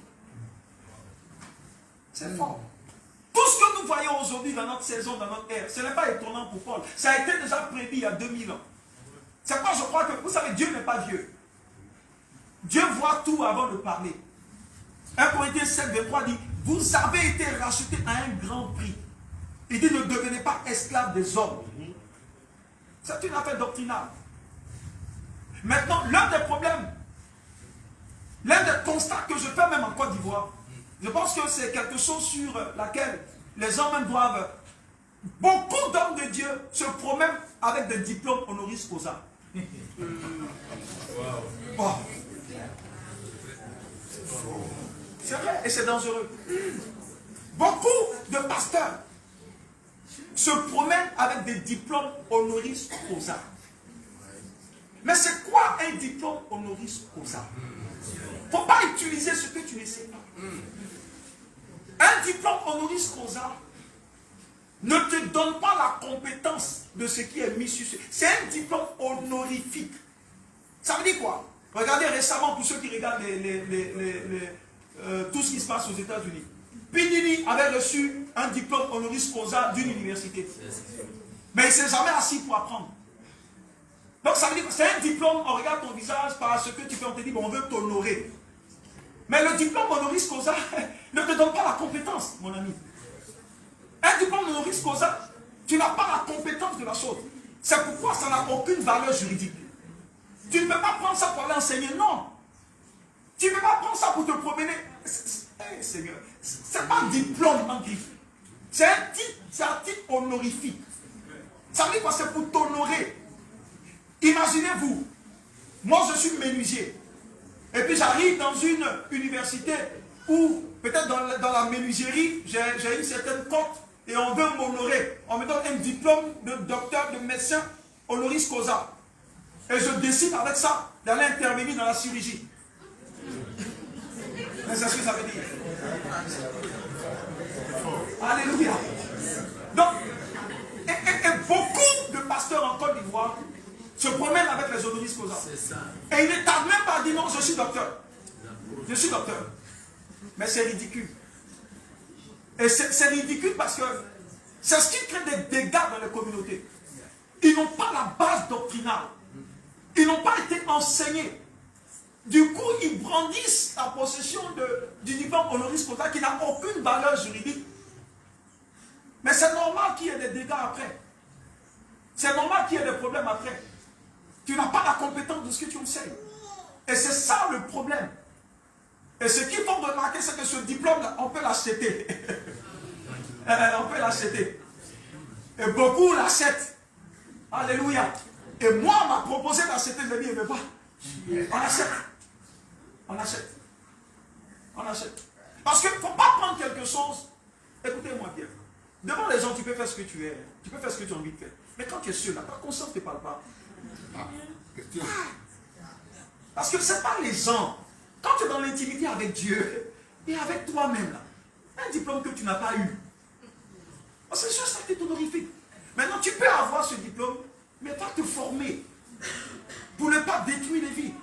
C'est fort. Tout ce que nous voyons aujourd'hui dans notre saison, dans notre ère, ce n'est pas étonnant pour Paul. Ça a été déjà prédit il y a 2000 ans. C'est pourquoi je crois que, vous savez, Dieu n'est pas vieux. Dieu voit tout avant de parler. 1 Corinthiens 7, 23 dit, vous avez été rachetés à un grand prix. Il dit, ne devenez pas esclaves des hommes. C'est une affaire doctrinale. Maintenant, l'un des problèmes, l'un des constats que je fais même en Côte d'Ivoire, je pense que c'est quelque chose sur laquelle les hommes même doivent. Beaucoup d'hommes de Dieu se promènent avec des diplômes honoris causa. Oh. C'est vrai et c'est dangereux. Beaucoup de pasteurs se promènent avec des diplômes honoris causa. Mais c'est quoi un diplôme honoris causa? Il ne faut pas utiliser ce que tu ne sais pas. Un diplôme honoris causa ne te donne pas la compétence de ce qui est mis sur ce. C'est un diplôme honorifique. Ça veut dire quoi? Regardez récemment, pour ceux qui regardent tout ce qui se passe aux États-Unis. Pinini avait reçu un diplôme honoris causa d'une université. Mais il ne s'est jamais assis pour apprendre. Donc ça veut dire que c'est un diplôme, on regarde ton visage par ce que tu fais, on te dit, bon, on veut t'honorer. Mais le diplôme honoris causa ne te donne pas la compétence, mon ami. Un diplôme honoris causa, tu n'as pas la compétence de la chose. C'est pourquoi ça n'a aucune valeur juridique. Tu ne peux pas prendre ça pour aller enseigner, non. Tu ne peux pas prendre ça pour te promener. Seigneur, c'est pas un diplôme en griffe. C'est un titre honorifique. Ça veut dire quoi? C'est pour t'honorer. Imaginez-vous, moi je suis menuisier. Et puis j'arrive dans une université où, peut-être dans la menuiserie, j'ai une certaine cote et on veut m'honorer. On me donne un diplôme de docteur, de médecin, honoris causa. Et je décide avec ça d'aller intervenir dans la chirurgie. Mais c'est ce que ça veut dire. Alléluia. Donc, et beaucoup de pasteurs en Côte d'Ivoire se promènent avec les honoris causa. Et ils ne tardent même pas à dire non, je suis docteur. Je suis docteur. Mais c'est ridicule. Et c'est ridicule parce que c'est ce qui crée des dégâts dans les communautés. Ils n'ont pas la base doctrinale. Ils n'ont pas été enseignés. Du coup, ils brandissent la possession du diplôme honoris causa qui n'a aucune valeur juridique. Mais c'est normal qu'il y ait des dégâts après. C'est normal qu'il y ait des problèmes après. Tu n'as pas la compétence de ce que tu enseignes. Et c'est ça le problème. Et ce qu'il faut remarquer, c'est que ce diplôme-là, on peut l'acheter. On peut l'acheter. Et beaucoup l'achètent. Alléluia. Et moi, on m'a proposé d'acheter le livre, mais pas. On achète. On achète. On achète. Parce qu'il ne faut pas prendre quelque chose. Écoutez-moi bien. Devant les gens, tu peux faire ce que tu es. Tu peux faire ce que tu as envie de faire. Mais quand tu es seul, là, ta conscience ne te parle pas. Parce que ce n'est pas les gens. Quand tu es dans l'intimité avec Dieu et avec toi-même, là, un diplôme que tu n'as pas eu. C'est sûr, ça t'est honorifique. Maintenant, tu peux avoir ce diplôme, mais pas te former. Pour ne pas détruire les vies.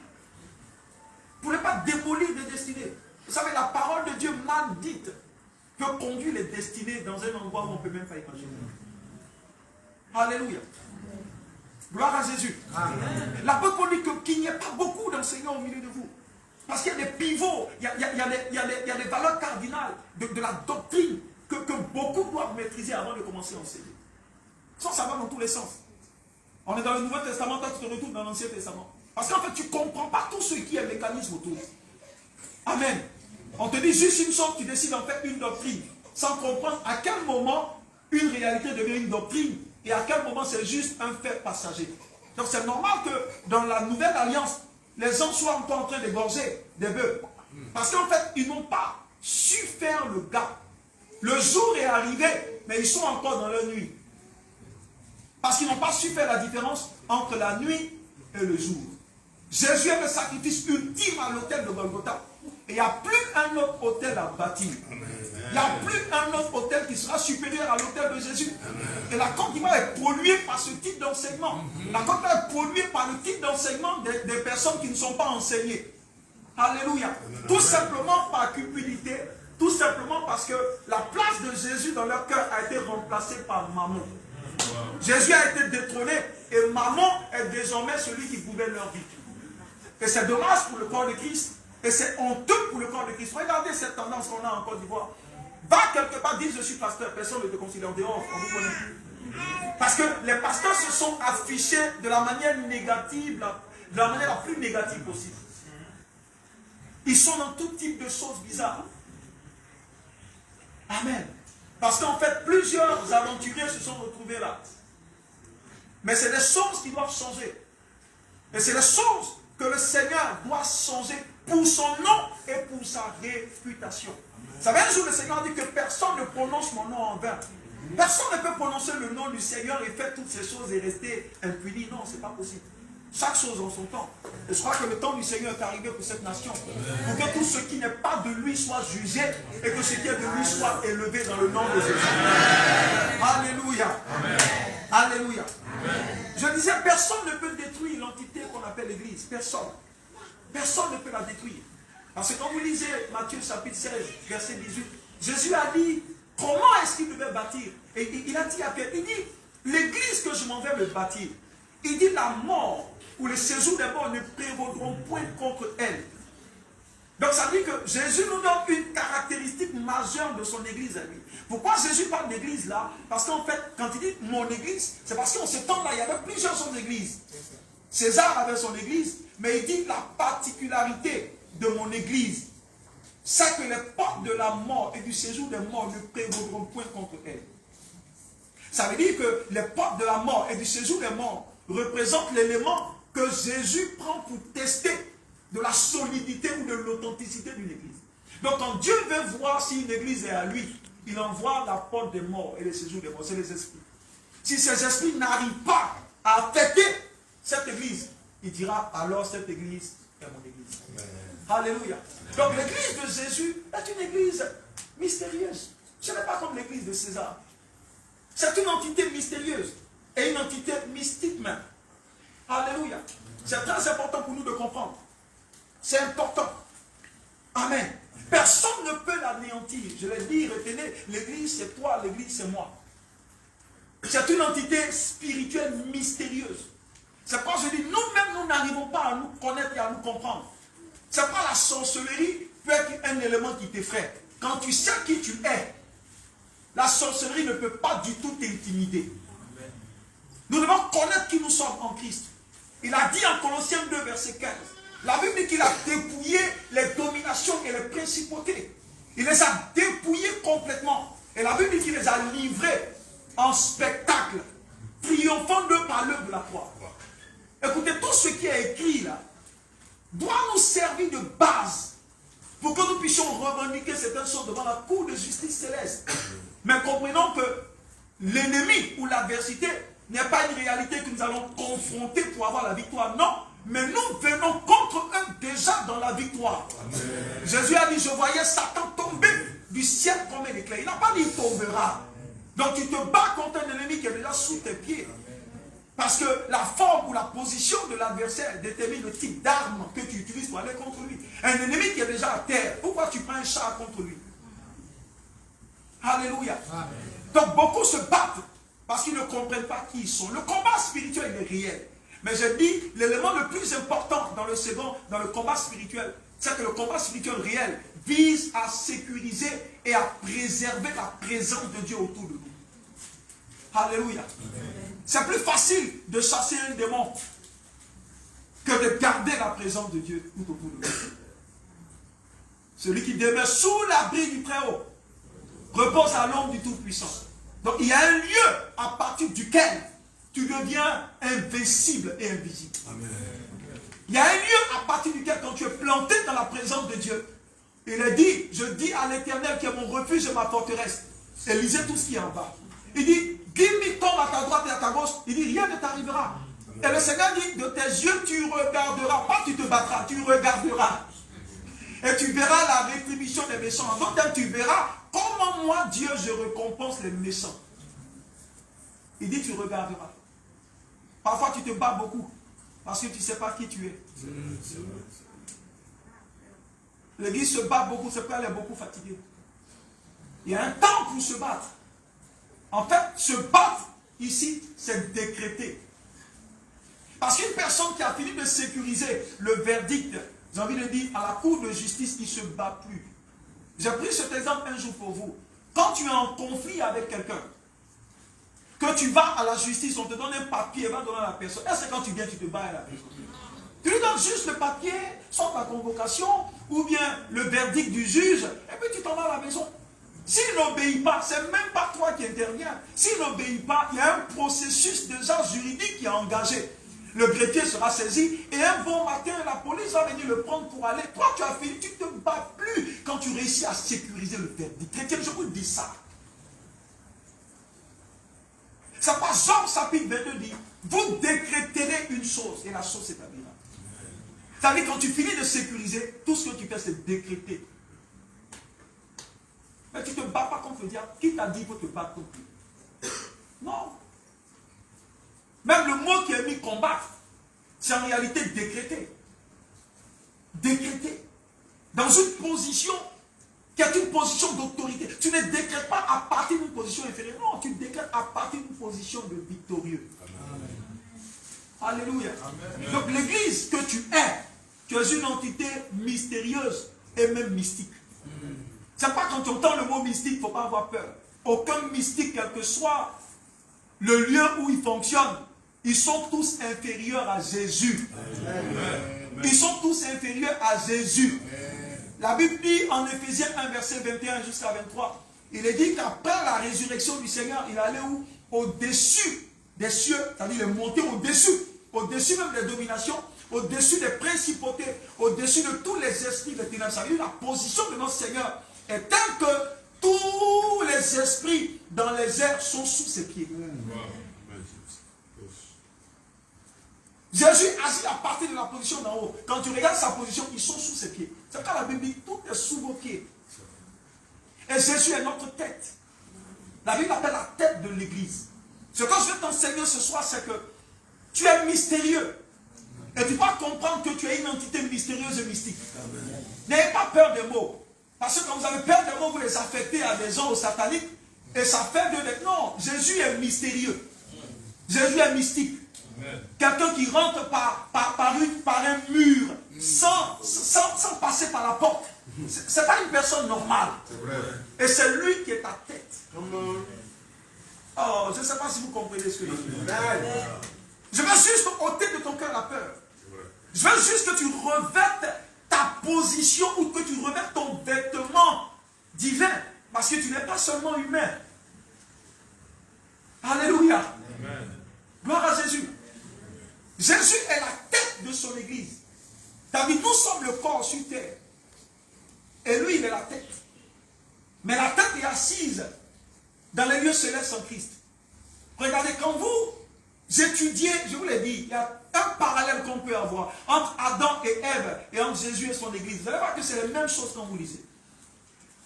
Pour ne pas démolir des destinées. Vous savez, la parole de Dieu mal dite peut conduire les destinées dans un endroit où on ne peut même pas imaginer. Alléluia. Gloire à Jésus. L'apôtre Paul dit qu'il n'y a pas beaucoup d'enseignants au milieu de vous. Parce qu'il y a des pivots, il y a des valeurs cardinales de la doctrine que beaucoup doivent maîtriser avant de commencer à enseigner. Ça va dans tous les sens. On est dans le Nouveau Testament, toi tu te retrouves dans l'Ancien Testament. Parce qu'en fait, tu ne comprends pas tout ce qui est mécanisme autour. Amen. On te dit juste une chose, tu décides d'en faire une doctrine, sans comprendre à quel moment une réalité devient une doctrine et à quel moment c'est juste un fait passager. Donc c'est normal que dans la nouvelle alliance, les gens soient encore en train d'égorger des bœufs. Parce qu'en fait, ils n'ont pas su faire le gap. Le jour est arrivé, mais ils sont encore dans leur nuit. Parce qu'ils n'ont pas su faire la différence entre la nuit et le jour. Jésus est le sacrifice ultime à l'autel de Golgotha. Et il n'y a plus un autre autel à bâtir. Il n'y a plus un autre autel qui sera supérieur à l'autel de Jésus. Et la Côte d'Ivoire est polluée par ce type d'enseignement. La Côte d'Ivoire est polluée par le type d'enseignement des personnes qui ne sont pas enseignées. Alléluia. Tout simplement par cupidité. Tout simplement parce que la place de Jésus dans leur cœur a été remplacée par Mammon. Jésus a été détrôné et Mammon est désormais celui qui pouvait leur vivre. Et c'est dommage pour le corps de Christ. Et c'est honteux pour le corps de Christ. Regardez cette tendance qu'on a en Côte d'Ivoire. Va quelque part, dis je suis pasteur. Personne ne te considère en dehors. On vous connaît. Parce que les pasteurs se sont affichés de la manière négative, de la manière la plus négative possible. Ils sont dans tout type de choses bizarres. Amen. Parce qu'en fait, plusieurs aventuriers se sont retrouvés là. Mais c'est des choses qui doivent changer. Et c'est des choses que le Seigneur doit changer pour son nom et pour sa réputation. Vous savez, un jour, le Seigneur dit que personne ne prononce mon nom en vain. Personne ne peut prononcer le nom du Seigneur et faire toutes ces choses et rester impuni. Non, ce n'est pas possible. Chaque chose en son temps. Et je crois que le temps du Seigneur est arrivé pour cette nation. Pour que tout ce qui n'est pas de lui soit jugé et que ce qui est de lui soit élevé dans le nom de Jésus. Alléluia. Alléluia. Je disais, personne ne peut détruire l'entité qu'on appelle l'Église. Personne. Personne ne peut la détruire. Parce que quand vous lisez Matthieu chapitre 16, verset 18, Jésus a dit, comment est-ce qu'il devait bâtir? Et il a dit à Pierre, il dit, l'église que je m'en vais me bâtir, il dit, la mort ou le séjour des morts ne prévaudront point contre elle. Donc ça dit que Jésus nous donne une caractéristique majeure de son église à lui. Pourquoi Jésus parle d'église là? Parce qu'en fait, quand il dit mon église, c'est parce qu'en ce temps-là, il y avait plusieurs sortes d'églises. César avait son église, mais il dit la particularité de mon église, c'est que les portes de la mort et du séjour des morts ne prévaudront point contre elle. Ça veut dire que les portes de la mort et du séjour des morts représentent l'élément que Jésus prend pour tester de la solidité ou de l'authenticité d'une église. Donc quand Dieu veut voir si une église est à lui, il envoie la porte des morts et le séjour des morts, c'est les esprits. Si ces esprits n'arrivent pas à affecter cette église, il dira alors cette église est mon église. Amen. Alléluia. Donc l'église de Jésus est une église mystérieuse. Ce n'est pas comme l'église de César. C'est une entité mystérieuse et une entité mystique même. Alléluia. C'est très important pour nous de comprendre. C'est important. Amen. Personne ne peut l'anéantir. Je l'ai dit, retenez, l'église c'est toi, l'église c'est moi. C'est une entité spirituelle mystérieuse. C'est pourquoi je dis, nous-mêmes, nous n'arrivons pas à nous connaître et à nous comprendre. C'est pas la sorcellerie peut être un élément qui t'effraie. Quand tu sais qui tu es, la sorcellerie ne peut pas du tout t'intimider. Nous devons connaître qui nous sommes en Christ. Il a dit en Colossiens 2, verset 15, la Bible dit qu'il a dépouillé les dominations et les principautés. Il les a dépouillées complètement. Et la Bible dit qu'il les a livrés en spectacle, triomphant d'eux par l'œuvre de la croix. Écoutez, tout ce qui est écrit là doit nous servir de base pour que nous puissions revendiquer certaines choses devant la cour de justice céleste. Mais comprenons que l'ennemi ou l'adversité n'est pas une réalité que nous allons confronter pour avoir la victoire. Non, mais nous venons contre eux déjà dans la victoire. Amen. Jésus a dit, je voyais Satan tomber du ciel comme un éclair. Il n'a pas dit il tombera. Donc tu te bats contre un ennemi qui est déjà sous tes pieds. Parce que la forme ou la position de l'adversaire détermine le type d'arme que tu utilises pour aller contre lui. Un ennemi qui est déjà à terre, pourquoi tu prends un char contre lui? Alléluia. Amen. Donc beaucoup se battent parce qu'ils ne comprennent pas qui ils sont. Le combat spirituel est réel. Mais je dis, l'élément le plus important dans le combat spirituel, c'est que le combat spirituel réel vise à sécuriser et à préserver la présence de Dieu autour de nous. Alléluia. C'est plus facile de chasser un démon que de garder la présence de Dieu tout autour de nous. Celui qui demeure sous l'abri du Très-Haut repose à l'ombre du Tout-Puissant. Donc il y a un lieu à partir duquel tu deviens invincible et invisible. Amen. Il y a un lieu à partir duquel quand tu es planté dans la présence de Dieu, il est dit, je dis à l'Éternel qui est mon refuge et ma forteresse. Et lisez tout ce qui est en bas. Il dit, Guille tombe à ta droite et à ta gauche. Il dit, rien ne t'arrivera. Et le Seigneur dit, de tes yeux tu regarderas, pas tu te battras, tu regarderas. Et tu verras la rétribution des méchants. En d'autres termes, tu verras comment moi, Dieu, je récompense les méchants. Il dit, tu regarderas. Parfois, tu te bats beaucoup parce que tu ne sais pas qui tu es. L'église se bat beaucoup, c'est pourquoi elle est beaucoup fatiguée. Il y a un temps pour se battre. En fait, se battre ici, c'est décréter. Parce qu'une personne qui a fini de sécuriser le verdict, j'ai envie de dire, à la cour de justice, il ne se bat plus. J'ai pris cet exemple un jour pour vous. Quand tu es en conflit avec quelqu'un, que tu vas à la justice, on te donne un papier, va donner à la personne. Est-ce que quand tu viens, tu te bats à la personne? Tu lui donnes juste le papier, sans ta convocation, ou bien le verdict du juge, et puis tu t'en vas à la maison. S'il n'obéit pas, c'est même pas toi qui interviens. S'il n'obéit pas, il y a un processus déjà juridique qui est engagé. Le greffier sera saisi et un bon matin, la police va venir le prendre pour aller. Toi, tu as fini, tu ne te bats plus quand tu réussis à sécuriser le verdict. Chrétien, je vous dis ça. Ça passe Jean chapitre 22 dit, vous décréterez une chose. chose et la chose s'établira. Ça veut dire quand tu finis de sécuriser, tout ce que tu fais c'est décréter. Mais tu ne te bats pas contre le diable. Qui t'a dit qu'il faut te battre contre lui? Non. Même le mot qui est mis combattre, c'est en réalité décréter. Décréter. Dans une position qui est une position d'autorité. Tu ne décrètes pas à partir d'une position inférieure. Non, tu décrètes à partir d'une position de victorieux. Amen. Alléluia. Amen. Donc l'église que tu es une entité mystérieuse et même mystique. C'est pas quand tu entends le mot mystique, il ne faut pas avoir peur. Aucun mystique, quel que soit le lieu où il fonctionne, ils sont tous inférieurs à Jésus. Amen. Ils sont tous inférieurs à Jésus. Amen. La Bible dit en Éphésiens 1, verset 21 jusqu'à 23, il est dit qu'après la résurrection du Seigneur, il allait où? Au-dessus des cieux, c'est-à-dire il est monté au-dessus même des dominations, au-dessus des principautés, au-dessus de tous les esprits des ténèbres. Ça veut dire la position de notre Seigneur est telle que tous les esprits dans les airs sont sous ses pieds. Jésus agit à partir de la position d'en haut. Quand tu regardes sa position, ils sont sous ses pieds. C'est quand la Bible dit tout est sous vos pieds. Et Jésus est notre tête. La Bible appelle la tête de l'église. Ce que je vais t'enseigner ce soir, c'est que tu es mystérieux. Et tu dois comprendre que tu es une entité mystérieuse et mystique. N'ayez pas peur des mots. Parce que quand vous avez peur des mots, vous les affectez à des gens sataniques. Et ça fait de... Non, Jésus est mystérieux. Jésus est mystique. Quelqu'un qui rentre par un mur sans passer par la porte. Ce n'est pas une personne normale. Et c'est lui qui est ta tête. Oh, je ne sais pas si vous comprenez ce que je dis. Je veux juste ôter de ton cœur la peur. Je veux juste que tu revêtes ta position ou que tu revêtes ton vêtement divin. Parce que tu n'es pas seulement humain. Alléluia. Amen. Gloire à Jésus. Jésus est la tête de son église. David, nous sommes le corps sur terre. Et lui, il est la tête. Mais la tête est assise dans les lieux célestes en Christ. Regardez, quand vous étudiez, je vous l'ai dit, il y a un parallèle qu'on peut avoir entre Adam et Ève et entre Jésus et son église. Vous allez voir que c'est les mêmes choses quand vous lisez.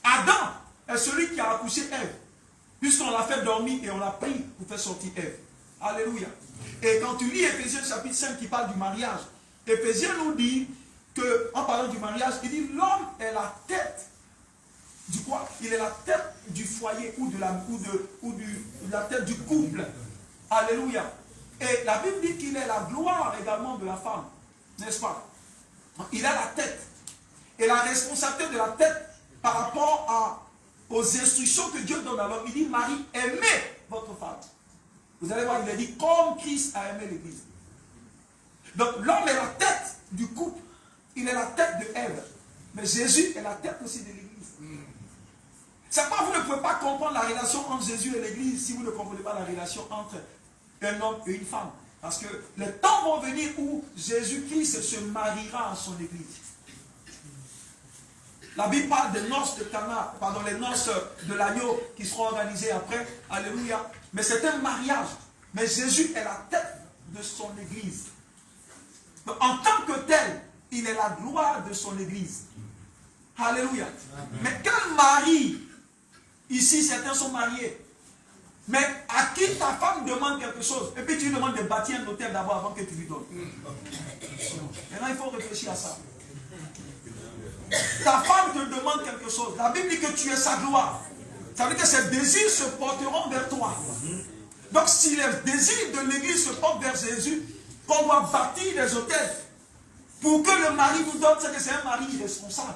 Adam est celui qui a accouché Ève, puisqu'on l'a fait dormir et on l'a pris pour faire sortir Ève. Alléluia. Et quand tu lis Éphésiens chapitre 5 qui parle du mariage, Éphésiens nous dit que, en parlant du mariage, il dit l'homme est la tête du quoi? Il est la tête du foyer ou de la tête du couple. Alléluia. Et la Bible dit qu'il est la gloire également de la femme. N'est-ce pas? Il a la tête. Et la responsabilité de la tête par rapport aux instructions que Dieu donne à l'homme. Il dit, Marie, aimez votre femme. Vous allez voir, il a dit, comme Christ a aimé l'église. Donc l'homme est la tête du couple. Il est la tête de Ève. Mais Jésus est la tête aussi de l'église. C'est pas, vous ne pouvez pas comprendre la relation entre Jésus et l'église si vous ne comprenez pas la relation entre un homme et une femme. Parce que les temps vont venir où Jésus-Christ se mariera à son église. La Bible parle des noces de Cana, pardon, les noces de l'agneau qui seront organisées après. Alléluia. Mais c'est un mariage. Mais Jésus est la tête de son église. Donc, en tant que tel, il est la gloire de son église. Alléluia. Amen. Mais quel mari, ici certains sont mariés, mais à qui ta femme demande quelque chose, et puis tu lui demandes de bâtir un hôtel d'abord avant que tu lui donnes. Maintenant il faut réfléchir à ça. Ta femme te demande quelque chose. La Bible dit que tu es sa gloire. Ça veut dire que ses désirs se porteront vers toi. Donc si les désirs de l'église se portent vers Jésus, qu'on doit bâtir des hôtels pour que le mari nous donne, c'est que c'est un mari irresponsable.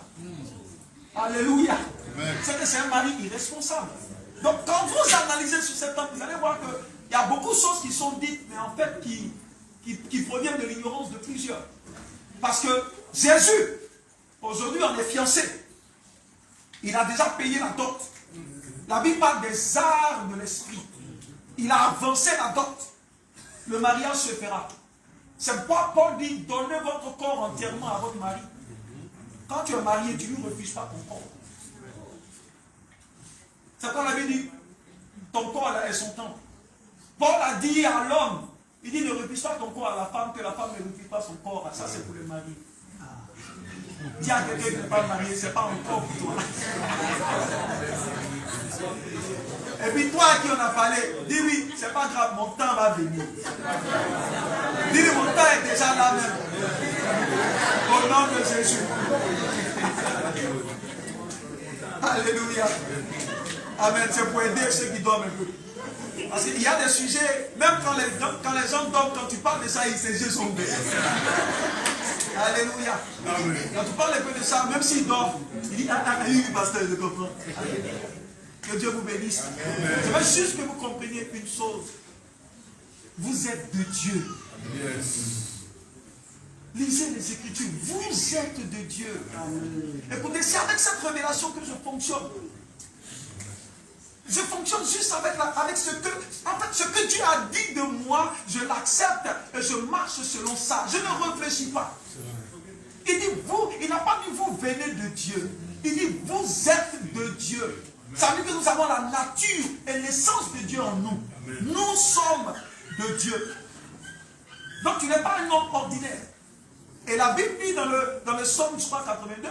Alléluia. C'est que c'est un mari irresponsable. Donc quand vous analysez sur cette table, vous allez voir qu'il y a beaucoup de choses qui sont dites, mais en fait qui proviennent de l'ignorance de plusieurs. Parce que Jésus, aujourd'hui on est fiancé. Il a déjà payé la dot. La Bible parle des arts de l'esprit. Il a avancé la dot. Le mariage se fera. C'est pourquoi Paul dit, donnez votre corps entièrement à votre mari. Quand tu es marié, tu ne lui refuses pas ton corps. C'est quand la Bible dit, ton corps est son temple. Paul a dit à l'homme, Il dit ne refuse pas ton corps à la femme, que la femme ne refuse pas son corps. Ça c'est pour le mari. Dis à quelqu'un qui n'est pas marié, c'est pas encore pour toi. Et puis toi à qui on a parlé, dis-lui, c'est pas grave, mon temps va venir. Dis-lui, mon temps est déjà là même. Au nom de Jésus. Alléluia. Amen. C'est pour aider ceux qui dorment un peu. Parce qu'il y a des sujets, même quand les gens dorment, quand tu parles de ça, ses yeux sont ouverts. Alléluia. Quand tu parles un peu de ça, même s'il dort, il dit, oui, pasteur, je comprends. Que Dieu vous bénisse. Je veux juste que vous compreniez une chose. Vous êtes de Dieu. Lisez les Écritures. Vous êtes de Dieu. Écoutez, c'est avec cette révélation que je fonctionne. Je fonctionne juste avec ce que, en fait, ce que Dieu a dit de moi, je l'accepte et je marche selon ça. Je ne réfléchis pas. Il dit vous, il n'a pas dit vous venez de Dieu. Il dit vous êtes de Dieu. Ça veut dire que nous avons la nature et l'essence de Dieu en nous. Nous sommes de Dieu. Donc tu n'es pas un homme ordinaire. Et la Bible dit dans le psaume, je crois, 82,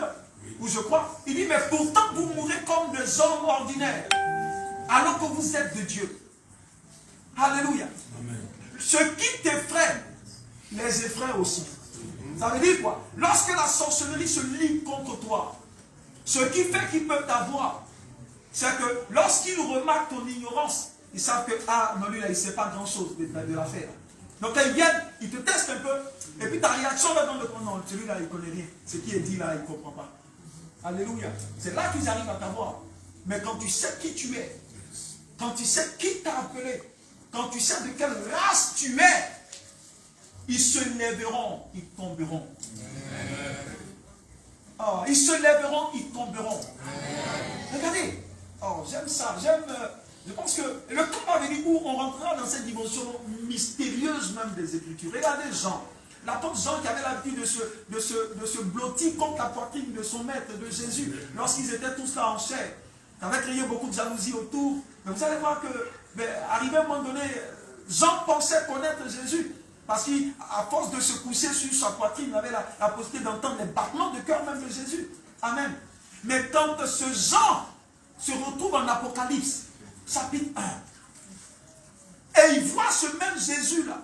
où je crois, il dit mais pourtant vous mourrez comme des hommes ordinaires. Alors que vous êtes de Dieu. Alléluia. Amen. Ce qui t'effraie, les effraie aussi. Ça veut dire quoi? Lorsque la sorcellerie se lie contre toi, ce qui fait qu'ils peuvent t'avoir, c'est que lorsqu'ils remarquent ton ignorance, ils savent que, ah, non, lui là, il ne sait pas grand-chose de l'affaire. Donc quand ils viennent, ils te testent un peu, et puis ta réaction va dans le fond, non, celui-là, il ne connaît rien. Ce qui est dit là, il ne comprend pas. Alléluia. C'est là qu'ils arrivent à t'avoir. Mais quand tu sais qui tu es, quand tu sais qui t'a appelé, quand tu sais de quelle race tu es, ils se lèveront, ils tomberont. Oh, ils se lèveront, ils tomberont. Regardez, oh, j'aime ça, je pense que le temps va venir où on rentrera dans cette dimension mystérieuse même des Écritures. Regardez Jean, l'apôtre Jean qui avait l'habitude de se blottir contre la poitrine de son maître, de Jésus, lorsqu'ils étaient tous là en chair. Ça avait créé beaucoup de jalousie autour. Mais vous allez voir que, arrivé à un moment donné, Jean pensait connaître Jésus. Parce qu'à force de se coucher sur sa poitrine, il avait la possibilité d'entendre les battements de cœur même de Jésus. Amen. Mais quand ce Jean se retrouve en Apocalypse, chapitre 1, et il voit ce même Jésus-là,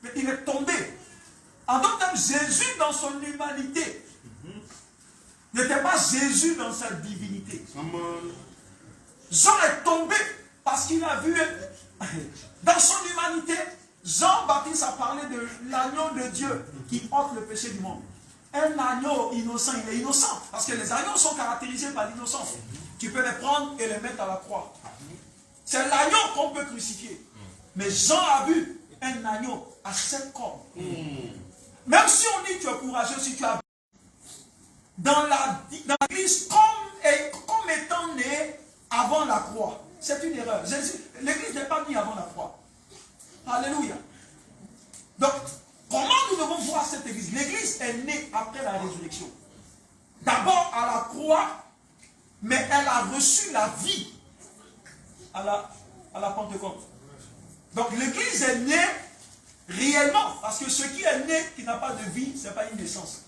mais il est tombé. En tant que Jésus dans son humanité, n'était pas Jésus dans sa divinité. Jean est tombé parce qu'il a vu, dans son humanité, Jean-Baptiste a parlé de l'agneau de Dieu qui ôte le péché du monde. Un agneau innocent, il est innocent. Parce que les agneaux sont caractérisés par l'innocence. Tu peux les prendre et les mettre à la croix. C'est l'agneau qu'on peut crucifier. Mais Jean a vu un agneau à 7 cornes. Même si on dit que tu es courageux, si tu as dans l'église comme étant né avant la croix. C'est une erreur. L'église n'est pas née avant la croix. Alléluia. Donc, comment nous devons voir cette église? L'église est née après la résurrection. D'abord à la croix, mais elle a reçu la vie à la Pentecôte. Donc l'église est née réellement, parce que ce qui est né, qui n'a pas de vie, ce n'est pas une naissance.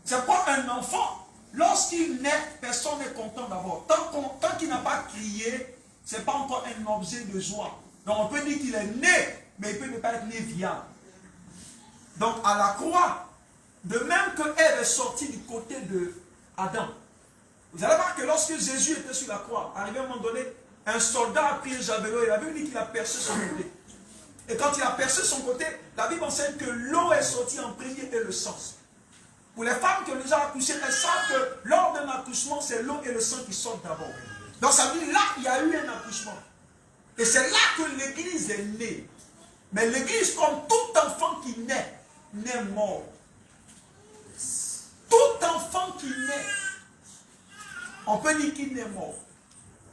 C'est pas un enfant. Lorsqu'il naît, personne n'est content d'abord. Tant qu'il n'a pas crié, ce n'est pas encore un objet de joie. Donc on peut dire qu'il est né, mais il peut ne pas être né viable. Donc à la croix, de même que Ève est sortie du côté de Adam. Vous allez voir que lorsque Jésus était sur la croix, arrivé à un moment donné, un soldat a pris un javelot et la Bible dit qu'il a percé son côté. Et quand il a percé son côté, la Bible enseigne que l'eau est sortie en premier et le sang. Pour les femmes qui ont déjà accouché, elles savent que lors d'un accouchement, c'est l'eau et le sang qui sortent d'abord. Donc ça veut dire là, il y a eu un accouchement. Et c'est là que l'église est née. Mais l'église, comme tout enfant qui naît mort. Tout enfant qui naît, on peut dire qu'il naît mort.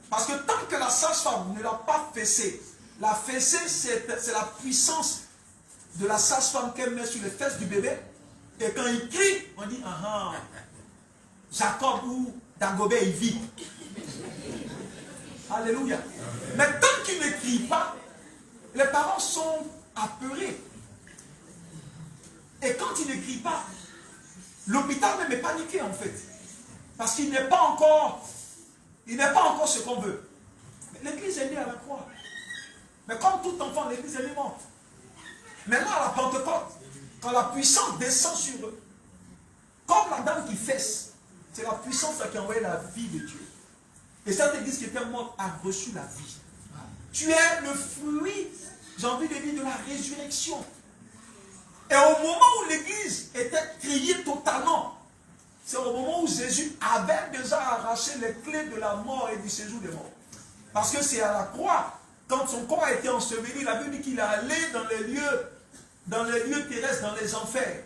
Parce que tant que la sage-femme ne l'a pas fessé, la fessée, c'est la puissance de la sage-femme qu'elle met sur les fesses du bébé. Et quand il crie, on dit, ah, Jacob ou Dagobert, il vit. Alléluia. Mais tant qu'il ne crie pas, les parents sont apeurés. Et quand il ne crie pas, l'hôpital même est paniqué en fait. Parce qu'il n'est pas encore ce qu'on veut. L'église est née à la croix. Mais comme tout enfant, l'église est née morte. Maintenant à la Pentecôte, quand la puissance descend sur eux, comme la dame qui fesse, c'est la puissance qui a envoyé la vie de Dieu. Et cette église qui était morte a reçu la vie. Tu es le fruit, j'ai envie de dire, de la résurrection. Et au moment où l'église était créée totalement, c'est au moment où Jésus avait déjà arraché les clés de la mort et du séjour des morts. Parce que c'est à la croix, quand son corps a été enseveli, la Bible dit qu'il est allé dans les lieux terrestres, dans les enfers.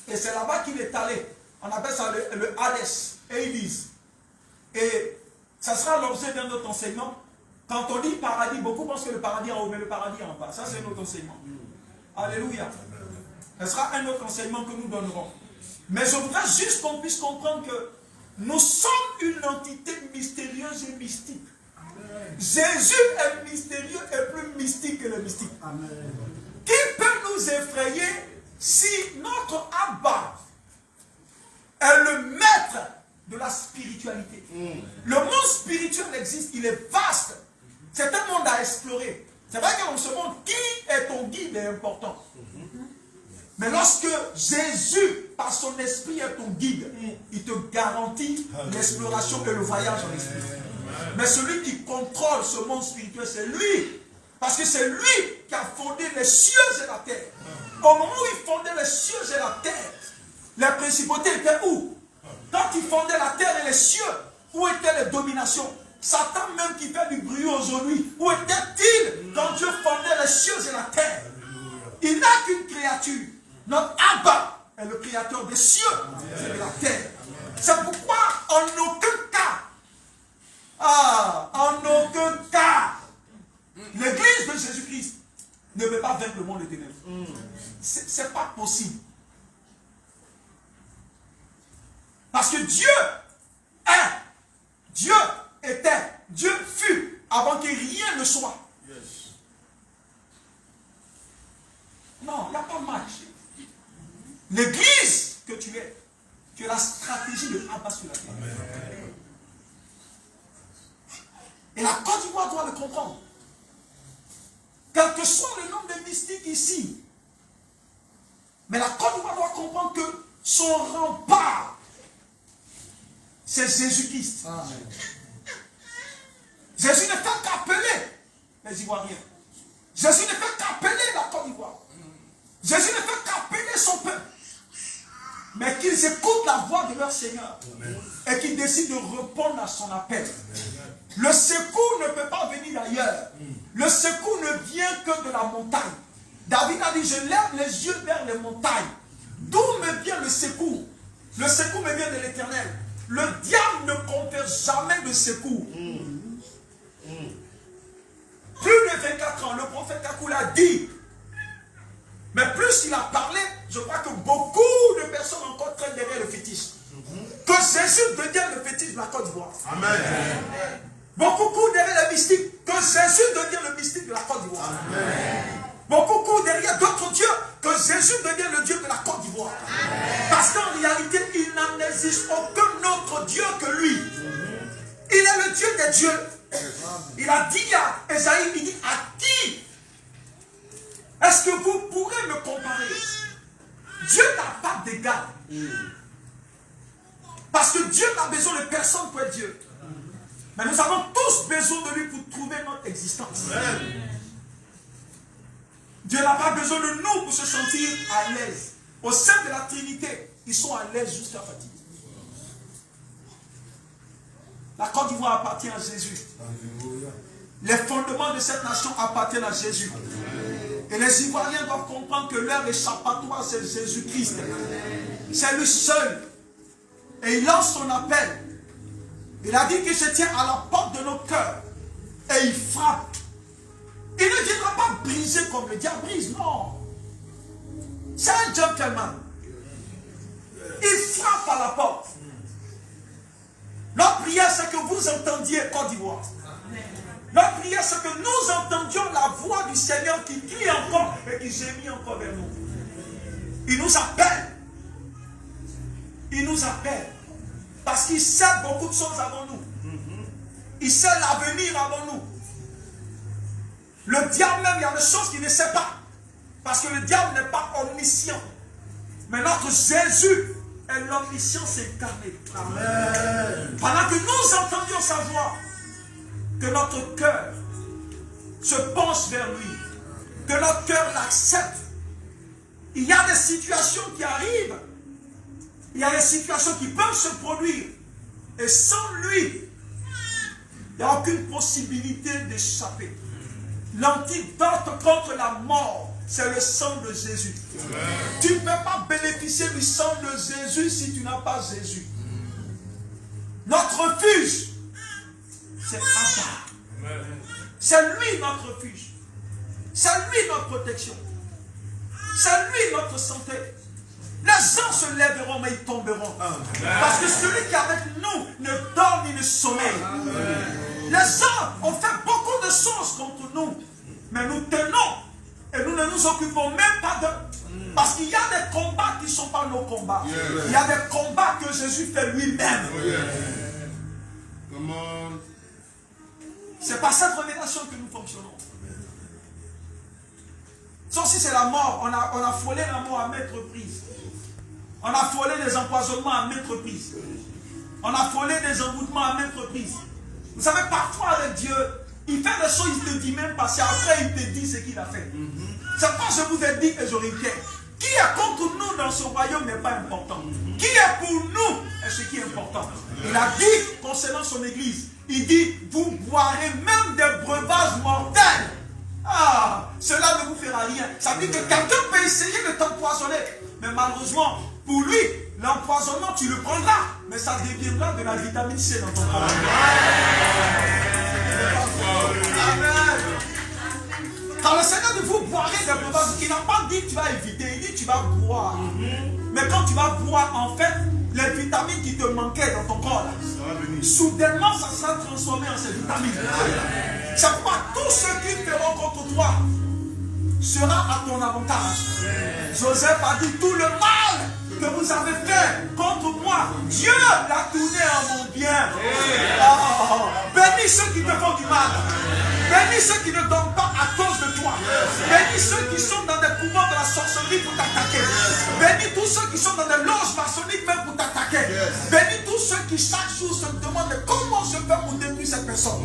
Et c'est là-bas qu'il est allé. On appelle ça le Hadès, Hades. Et ça sera l'objet d'un autre enseignement. Quand on dit paradis, beaucoup pensent que le paradis est en haut, mais le paradis est en bas. Ça, c'est un autre enseignement. Alléluia. Ce sera un autre enseignement que nous donnerons. Mais je voudrais juste qu'on puisse comprendre que nous sommes une entité mystérieuse et mystique. Jésus est mystérieux et plus mystique que le mystique. Amen. Qui peut nous effrayer si notre Abba est le maître de la spiritualité? Le monde spirituel existe, il est vaste. C'est un monde à explorer. C'est vrai que dans ce monde, qui est ton guide est important. Mais lorsque Jésus, par son esprit, est ton guide, il te garantit l'exploration et le voyage en esprit. Mais celui qui contrôle ce monde spirituel, c'est lui. Parce que c'est lui qui a fondé les cieux et la terre. Au moment où il fondait les cieux et la terre, les principautés étaient où? Quand il fondait la terre et les cieux, où étaient les dominations? Satan même qui fait du bruit aujourd'hui, où était-il quand Dieu fondait les cieux et la terre? Il n'a qu'une créature. Notre Abba est le créateur des cieux et de la terre. C'est pourquoi en aucun cas, l'église de Jésus-Christ ne peut pas vaincre le monde des ténèbres. C'est pas possible. Parce que Dieu était, Dieu fut avant que rien ne soit. Non, il n'y a pas de match. L'église que tu es la stratégie de Abba sur la terre. Et la Côte d'Ivoire doit le comprendre. Quel que soit le nombre de mystiques ici, mais la Côte d'Ivoire doit comprendre que son rempart, c'est Jésus-Christ. Jésus ne fait qu'appeler les Ivoiriens. Jésus ne fait qu'appeler la Côte d'Ivoire. Jésus ne fait qu'appeler son peuple. Mais qu'ils écoutent la voix de leur Seigneur. Et qu'ils décident de répondre à son appel. Le secours ne peut pas venir d'ailleurs. Le secours ne vient que de la montagne. David a dit, je lève les yeux vers les montagnes. D'où me vient le secours? Le secours me vient de l'Éternel. Le diable ne confère jamais de secours. Plus de 24 ans, le prophète Kakoul a dit, mais plus il a parlé, je crois que beaucoup de personnes encore traînent derrière le fétiche. Que Jésus devienne le fétiche de la Côte d'Ivoire. Amen. Beaucoup courent derrière les mystiques. Que Jésus devienne le mystique de la Côte d'Ivoire. Beaucoup courent derrière d'autres dieux. Que Jésus devienne le Dieu de la Côte d'Ivoire. Parce qu'en réalité, il n'en existe aucun autre Dieu que lui. Il est le Dieu des dieux. Il a dit à Esaïe, il dit, à qui est-ce que vous pourrez me comparer? Dieu n'a pas d'égal. Parce que Dieu n'a besoin de personne pour être Dieu. Mais nous avons tous besoin de lui pour trouver notre existence. Dieu n'a pas besoin de nous pour se sentir à l'aise. Au sein de la Trinité, ils sont à l'aise jusqu'à fatigue. La Côte d'Ivoire appartient à Jésus. Les fondements de cette nation appartiennent à Jésus. Et les Ivoiriens doivent comprendre que leur échappatoire, c'est Jésus-Christ. C'est lui seul. Et il lance son appel. Il a dit qu'il se tient à la porte de nos cœurs. Et il frappe. Il ne viendra pas briser comme le diable brise, non. C'est un gentleman. Il frappe à la porte. Notre prière, c'est que vous entendiez Côte d'Ivoire. Notre prière, c'est que nous entendions la voix du Seigneur qui crie encore et qui gémit encore vers nous. Il nous appelle. Il nous appelle. Parce qu'il sait beaucoup de choses avant nous. Il sait l'avenir avant nous. Le diable même, il y a des choses qu'il ne sait pas. Parce que le diable n'est pas omniscient. Mais notre Jésus est l'omniscience incarnée. Amen. Pendant que nous entendions sa voix, que notre cœur se penche vers lui, que notre cœur l'accepte. Il y a des situations qui arrivent, il y a des situations qui peuvent se produire, et sans lui, il n'y a aucune possibilité d'échapper. L'antidote contre la mort, c'est le sang de Jésus. Amen. Tu ne peux pas bénéficier du sang de Jésus si tu n'as pas Jésus. Notre refuge, c'est Abba. C'est lui notre refuge. C'est lui notre protection. C'est lui notre santé. Les gens se lèveront, mais ils tomberont. Parce que celui qui est avec nous ne dort ni ne sommeille. Les gens ont fait beaucoup de choses contre nous. Mais nous tenons. Et nous ne nous occupons même pas d'eux. Parce qu'il y a des combats qui ne sont pas nos combats. Il y a des combats que Jésus fait lui-même. C'est par cette révélation que nous fonctionnons. Ça aussi c'est la mort. On a frôlé la mort à maintes reprises. On a frôlé des empoisonnements à maintes reprises. On a frôlé des envoûtements à maintes reprises. Vous savez, parfois avec Dieu, il fait des choses, il ne te dit même pas. C'est après il te dit ce qu'il a fait. C'est pas je vous ai dit et je répète. Qui est contre nous dans ce royaume n'est pas important. Qui est pour nous est ce qui est important. Il a dit concernant son église, il dit, vous boirez même des breuvages mortels. Ah, cela ne vous fera rien. Ça veut dire que quelqu'un peut essayer de t'empoisonner. Mais malheureusement, pour lui, l'empoisonnement, tu le prendras. Mais ça deviendra de la vitamine C dans ton corps. Amen. Quand le Seigneur dit, vous boirez des breuvages, il n'a pas dit que tu vas éviter, il dit que tu vas boire. Mais quand tu vas boire, en fait, les vitamines qui te manquaient dans ton corps, là, soudainement, ça sera transformé en ces vitamines. C'est pourquoi tous ceux qui feront contre toi sera à ton avantage. Joseph a dit, tout le mal que vous avez fait contre moi, Dieu l'a tourné en mon bien. Bénis ceux qui te font du mal. Bénis ceux qui ne dorment pas à cause de toi. Bénis ceux qui sont dans des couvents de la sorcellerie pour t'attaquer. Bénis tous ceux qui sont dans des loges maçonniques même pour t'attaquer. Bénis tous ceux qui chaque jour se demandent comment je fais pour détruire cette personne.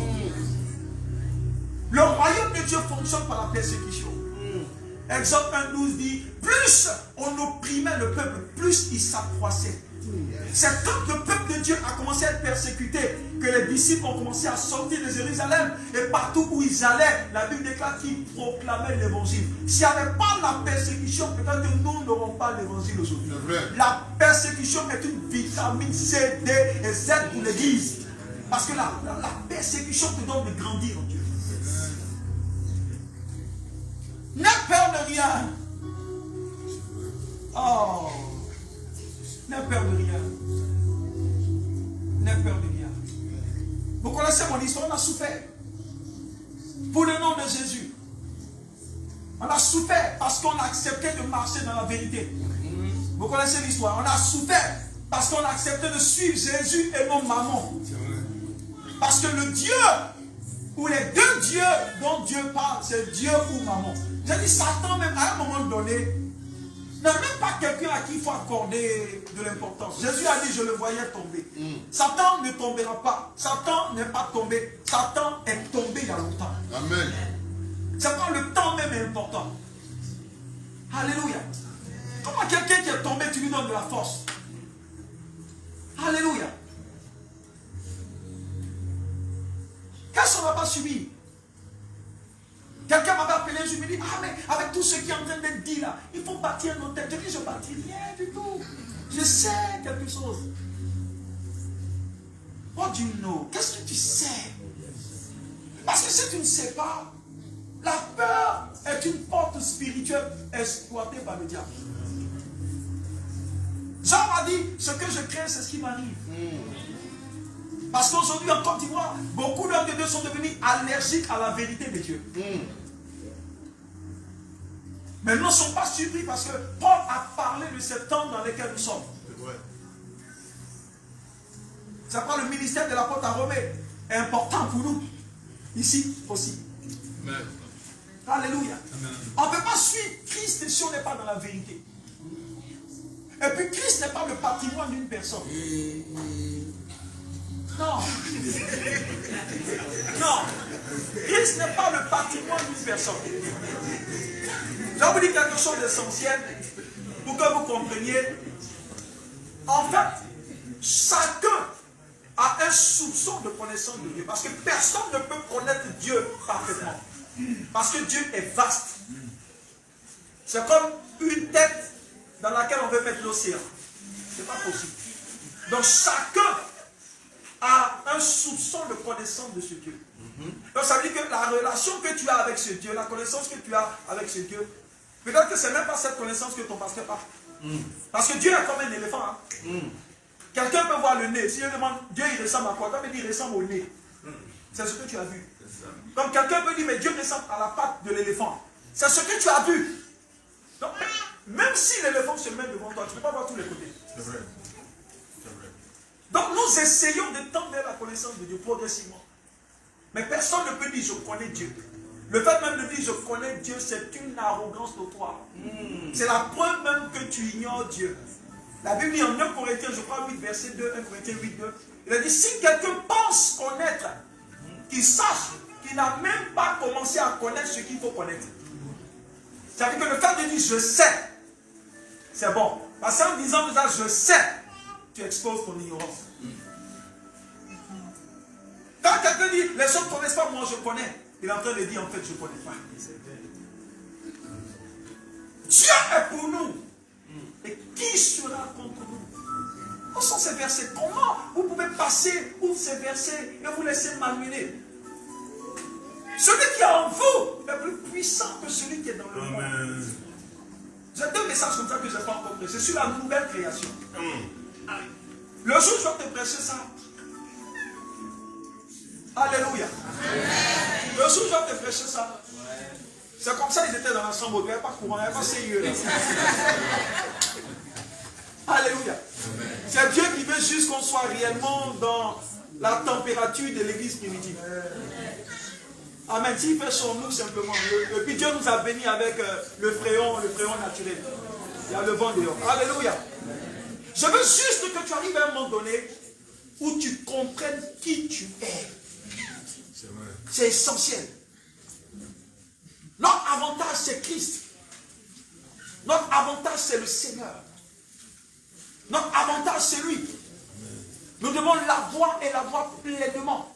Le royaume de Dieu fonctionne par la persécution. Exode 1:12 dit, plus on opprimait le peuple, plus il s'accroissait. C'est quand le peuple de Dieu a commencé à être persécuté que les disciples ont commencé à sortir de Jérusalem. Et partout où ils allaient, la Bible déclare qu'ils proclamaient l'évangile. S'il n'y avait pas la persécution, peut-être que nous n'aurons pas l'évangile aujourd'hui. La persécution est une vitamine C, D et Z pour l'église. Parce que la persécution te donne de grandir en Dieu. N'aie peur de rien. Oh. N'aie peur de rien. N'aie peur de rien. Vous connaissez mon histoire, on a souffert. Pour le nom de Jésus. On a souffert parce qu'on a accepté de marcher dans la vérité. Vous connaissez l'histoire. On a souffert parce qu'on a accepté de suivre Jésus et non maman. Parce que le Dieu, ou les deux dieux dont Dieu parle, c'est Dieu ou maman. J'ai dit, Satan même à un moment donné, n'est même pas quelqu'un à qui il faut accorder de l'importance. Jésus a dit, je le voyais tomber. Satan ne tombera pas. Satan n'est pas tombé. Satan est tombé il y a longtemps. Amen. C'est quand le temps même est important. Alléluia. Comment quelqu'un qui est tombé, tu lui donnes de la force? Alléluia. Qu'est-ce qu'on n'a pas subi? Quelqu'un m'avait appelé, je me dis, ah mais avec tout ce qui est en train d'être dit là, il faut bâtir nos têtes. Je dis, je ne bâtis rien du tout. Je sais quelque chose. What do you know? Qu'est-ce que tu sais? Parce que si tu ne sais pas, la peur est une porte spirituelle exploitée par le diable. Jean m'a dit, ce que je crains, c'est ce qui m'arrive. Parce qu'aujourd'hui en Côte d'Ivoire, beaucoup d'hommes de Dieu sont devenus allergiques à la vérité de Dieu. Mais nous ne sommes pas surpris parce que Paul a parlé de ces temps dans lesquels nous sommes. Ça prend le ministère de l'apôtre à Romée est important pour nous. Ici aussi. Amen. Alléluia. Amen. On ne peut pas suivre Christ si on n'est pas dans la vérité. Et puis Christ n'est pas le patrimoine d'une personne. Non. Non. Christ n'est pas le patrimoine d'une personne. Je vais vous dire quelque chose d'essentiel pour que vous compreniez. En fait, chacun a un soupçon de connaissance de Dieu. Parce que personne ne peut connaître Dieu parfaitement. Parce que Dieu est vaste. C'est comme une tête dans laquelle on veut mettre l'océan. Ce n'est pas possible. Donc chacun a un soupçon de connaissance de ce Dieu. Donc ça veut dire que la relation que tu as avec ce Dieu, la connaissance que tu as avec ce Dieu, peut-être que ce n'est même pas cette connaissance que ton pasteur a. Parce que Dieu est comme un éléphant. Hein? Quelqu'un peut voir le nez. Si je demande, Dieu il ressemble à quoi? Toi, il dit il ressemble au nez. C'est ce que tu as vu. Donc quelqu'un peut dire, mais Dieu ressemble à la patte de l'éléphant. C'est ce que tu as vu. Donc, même si l'éléphant se met devant toi, tu ne peux pas voir tous les côtés. C'est vrai. Donc nous essayons de tendre vers la connaissance de Dieu progressivement. Mais personne ne peut dire je connais Dieu. Le fait même de dire je connais Dieu, c'est une arrogance de toi. C'est la preuve même que tu ignores Dieu. La Bible dit en 1 Corinthiens, je crois 8, verset 2, 1 Corinthiens 8, 2, il a dit si quelqu'un pense connaître, qu'il sache qu'il n'a même pas commencé à connaître ce qu'il faut connaître. Ça veut dire que le fait de dire je sais, c'est bon. Parce qu'en disant ça, je sais, tu exposes ton ignorance. Quand quelqu'un dit les autres ne connaissent pas, moi je connais, il est en train de dire en fait je ne connais pas. Dieu est pour nous. Et qui sera contre nous? Où sont ces versets? Comment vous pouvez passer outre ces versets et vous laisser malmener? Celui qui est en vous est plus puissant que celui qui est dans le monde. J'ai deux messages comme ça que je n'ai pas encore prêché. C'est sur la nouvelle création. Le jour où je vais te prêcher ça. Alléluia. Le jour où je vais te prêcher ça. C'est comme ça ils étaient dans la chambre. Il n'y avait pas courant, il n'y avait pas sérieux. Alléluia. C'est Dieu qui veut juste qu'on soit réellement dans la température de l'église primitive. Amen. S'il fait sur nous simplement. Et puis Dieu nous a bénis avec le fréon naturel. Il y a le vent dehors. Alléluia. Je veux juste que tu arrives à un moment donné où tu comprennes qui tu es. C'est essentiel. Notre avantage c'est Christ. Notre avantage c'est le Seigneur. Notre avantage c'est lui. Nous devons l'avoir et l'avoir pleinement.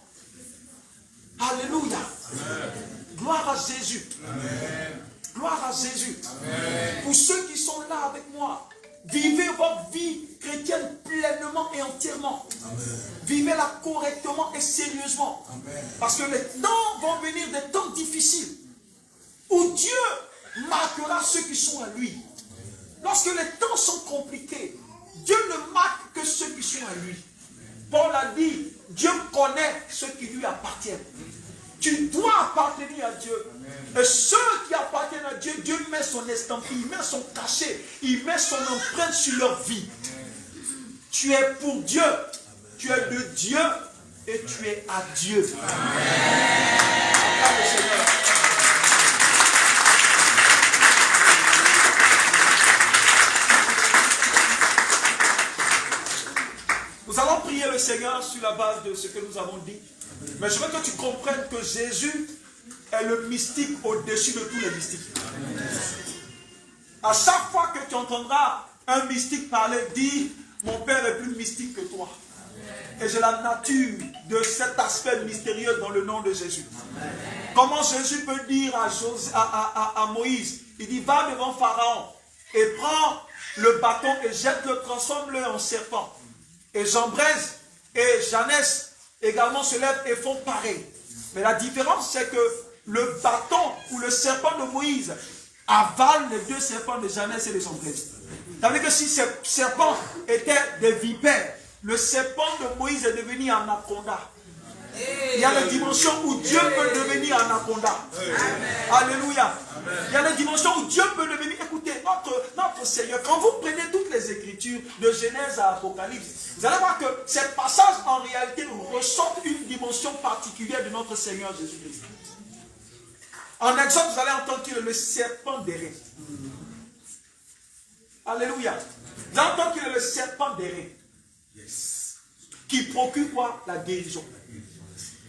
Alléluia. Amen. Gloire à Jésus. Amen. Gloire à Jésus. Amen. Pour ceux qui sont là avec moi, vivez votre vie chrétienne pleinement et entièrement. Amen. Vivez-la correctement et sérieusement. Amen. Parce que les temps vont venir, des temps difficiles, où Dieu marquera ceux qui sont à lui. Lorsque les temps sont compliqués, Dieu ne marque que ceux qui sont à lui. Paul a dit, Dieu connaît ceux qui lui appartiennent. Tu dois appartenir à Dieu. Et ceux qui appartiennent à Dieu, Dieu met son estampille, il met son cachet, il met son empreinte sur leur vie. Tu es pour Dieu, tu es de Dieu et tu es à Dieu. Acclame le Seigneur. Nous allons prier le Seigneur sur la base de ce que nous avons dit. Mais je veux que tu comprennes que Jésus est le mystique au-dessus de tous les mystiques. À chaque fois que tu entendras un mystique parler, dis, mon Père est plus mystique que toi. Et j'ai la nature de cet aspect mystérieux dans le nom de Jésus. Comment Jésus peut dire à Moïse, il dit, va devant Pharaon et prends le bâton et jette-le, transforme-le en serpent. Et Jambres et Janès également se lèvent et font pareil. Mais la différence, c'est que le bâton ou le serpent de Moïse avale les deux serpents de Janès et de Jambres. Ça veut dire que si ces serpents étaient des vipères, le serpent de Moïse est devenu un anaconda. Il y a les dimensions où Dieu peut devenir un anaconda. Alléluia. Il y a les dimensions où Dieu peut devenir. Écoutez, notre Seigneur, quand vous prenez toutes les Écritures, de Genèse à Apocalypse, vous allez voir que ces passages en réalité ressortent une dimension particulière de notre Seigneur Jésus-Christ. En Exode, vous allez entendre qu'il est le serpent d'airain. Alléluia. Vous allez entendre qu'il est le serpent d'airain. Qui procure quoi? La guérison.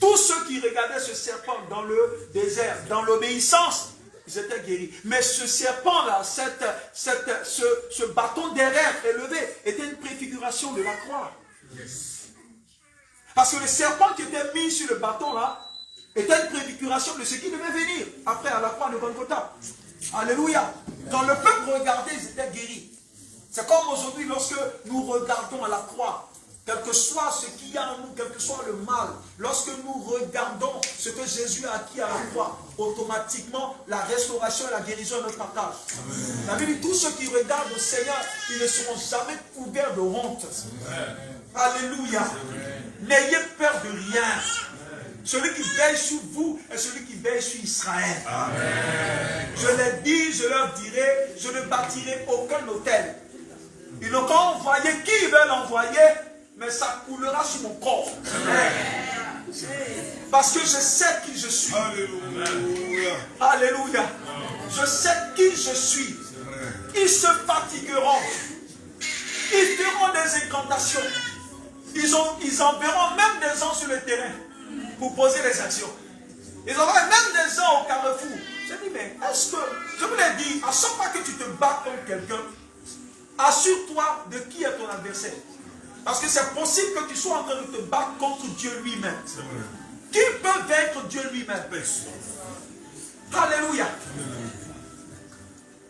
Tous ceux qui regardaient ce serpent dans le désert, dans l'obéissance, ils étaient guéris. Mais ce serpent-là, ce bâton d'airain élevé, était une préfiguration de la croix. Parce que le serpent qui était mis sur le bâton-là, était une préfiguration de ce qui devait venir après à la croix de Golgotha. Alléluia. Quand le peuple regardait, ils étaient guéris. C'est comme aujourd'hui, lorsque nous regardons à la croix, quel que soit ce qu'il y a en nous, quel que soit le mal, lorsque nous regardons ce que Jésus a acquis à la croix, automatiquement, la restauration et la guérison est notre partage. La Bible dit, tous ceux qui regardent le Seigneur, ils ne seront jamais couverts de honte. Alléluia. N'ayez peur de rien. Celui qui veille sur vous est celui qui veille sur Israël. Amen. Je l'ai dit, je leur dirai, je ne bâtirai aucun hôtel. Ils n'ont qu'à envoyer qui ils veulent envoyer, mais ça coulera sur mon corps. Amen. Parce que je sais qui je suis. Alléluia. Alléluia. Je sais qui je suis. Ils se fatigueront. Ils feront des incantations. Ils enverront même des gens sur le terrain pour poser les actions. Ils enverront même des gens au carrefour. Je dis, mais est-ce que, je vous l'ai dit, à chaque fois que tu te bats contre quelqu'un, assure-toi de qui est ton adversaire. Parce que c'est possible que tu sois en train de te battre contre Dieu lui-même. Qui peut vaincre Dieu lui-même? Alléluia.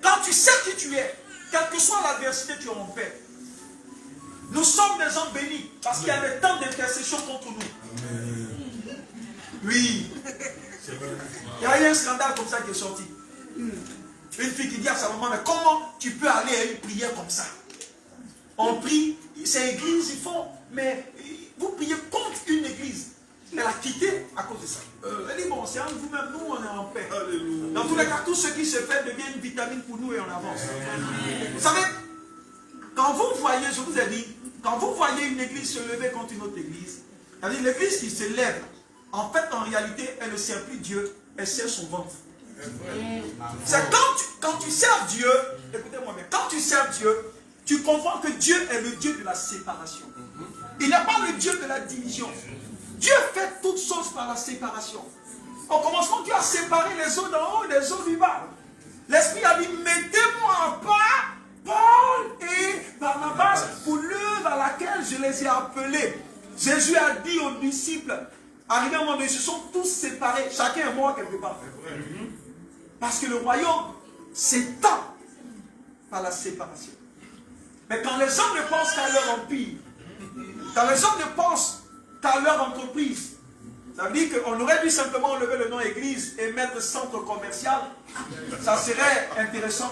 Quand tu sais qui tu es, quelle que soit l'adversité, tu es en paix. Nous sommes des gens bénis parce qu'il y a des temps d'intercession contre nous. Oui. Il y a eu un scandale comme ça qui est sorti. Une fille qui dit à sa maman, mais comment tu peux aller à une prière comme ça? On prie, c'est église, ils font, mais vous priez contre une église. Elle a quitté à cause de ça. Elle dit, bon, c'est entre vous-même, nous on est en paix. Dans tous les cas, tout ce qui se fait devient une vitamine pour nous et on avance. Vous savez, quand vous voyez, je vous ai dit, quand vous voyez une église se lever contre une autre église, c'est-à-dire l'église qui se lève, en fait, en réalité, elle ne sert plus Dieu, elle sert son ventre. C'est quand tu sers Dieu, écoutez-moi bien, quand tu sers Dieu, tu comprends que Dieu est le Dieu de la séparation. Il n'est pas le Dieu de la division. Dieu fait toutes choses par la séparation. Au commencement, Dieu a séparé les eaux d'en haut des eaux du bas. L'Esprit a dit, mettez-moi à part Paul et Barnabas pour l'œuvre à laquelle je les ai appelés. Jésus a dit aux disciples, arrivé à un moment donné, ils se sont tous séparés. Chacun est mort quelque part. Parce que le royaume s'étend par la séparation. Mais quand les hommes ne pensent qu'à leur empire, quand les hommes ne pensent qu'à leur entreprise, ça veut dire qu'on aurait dû simplement enlever le nom église et mettre centre commercial. Ça serait intéressant.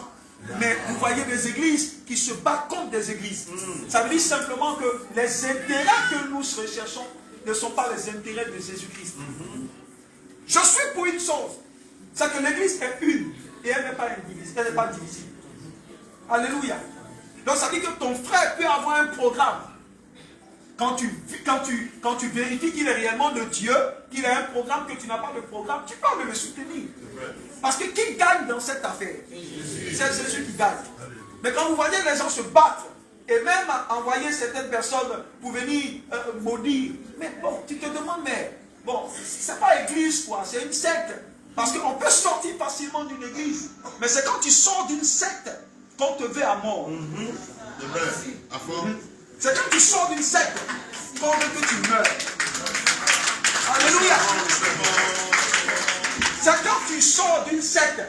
Mais vous voyez des églises qui se battent contre des églises. Ça veut dire simplement que les intérêts que nous recherchons ne sont pas les intérêts de Jésus-Christ. Je suis pour une chose, c'est que l'église est une et elle n'est pas indivisible, elle n'est pas divisible. Alléluia. Donc ça veut dire que ton frère peut avoir un programme. Quand tu vérifies qu'il est réellement de Dieu, qu'il a un programme, que tu n'as pas de programme, tu peux le soutenir. Parce que qui gagne dans cette affaire? C'est Jésus qui gagne. Mais quand vous voyez les gens se battre, et même envoyer certaines personnes pour venir maudire, mais bon, tu te demandes, mais bon, c'est pas église quoi, c'est une secte. Parce qu'on peut sortir facilement d'une église, mais c'est quand tu sors d'une secte qu'on te veut à mort. C'est quand tu sors d'une secte qu'on veut que tu meurs. Alléluia. C'est quand tu sors d'une secte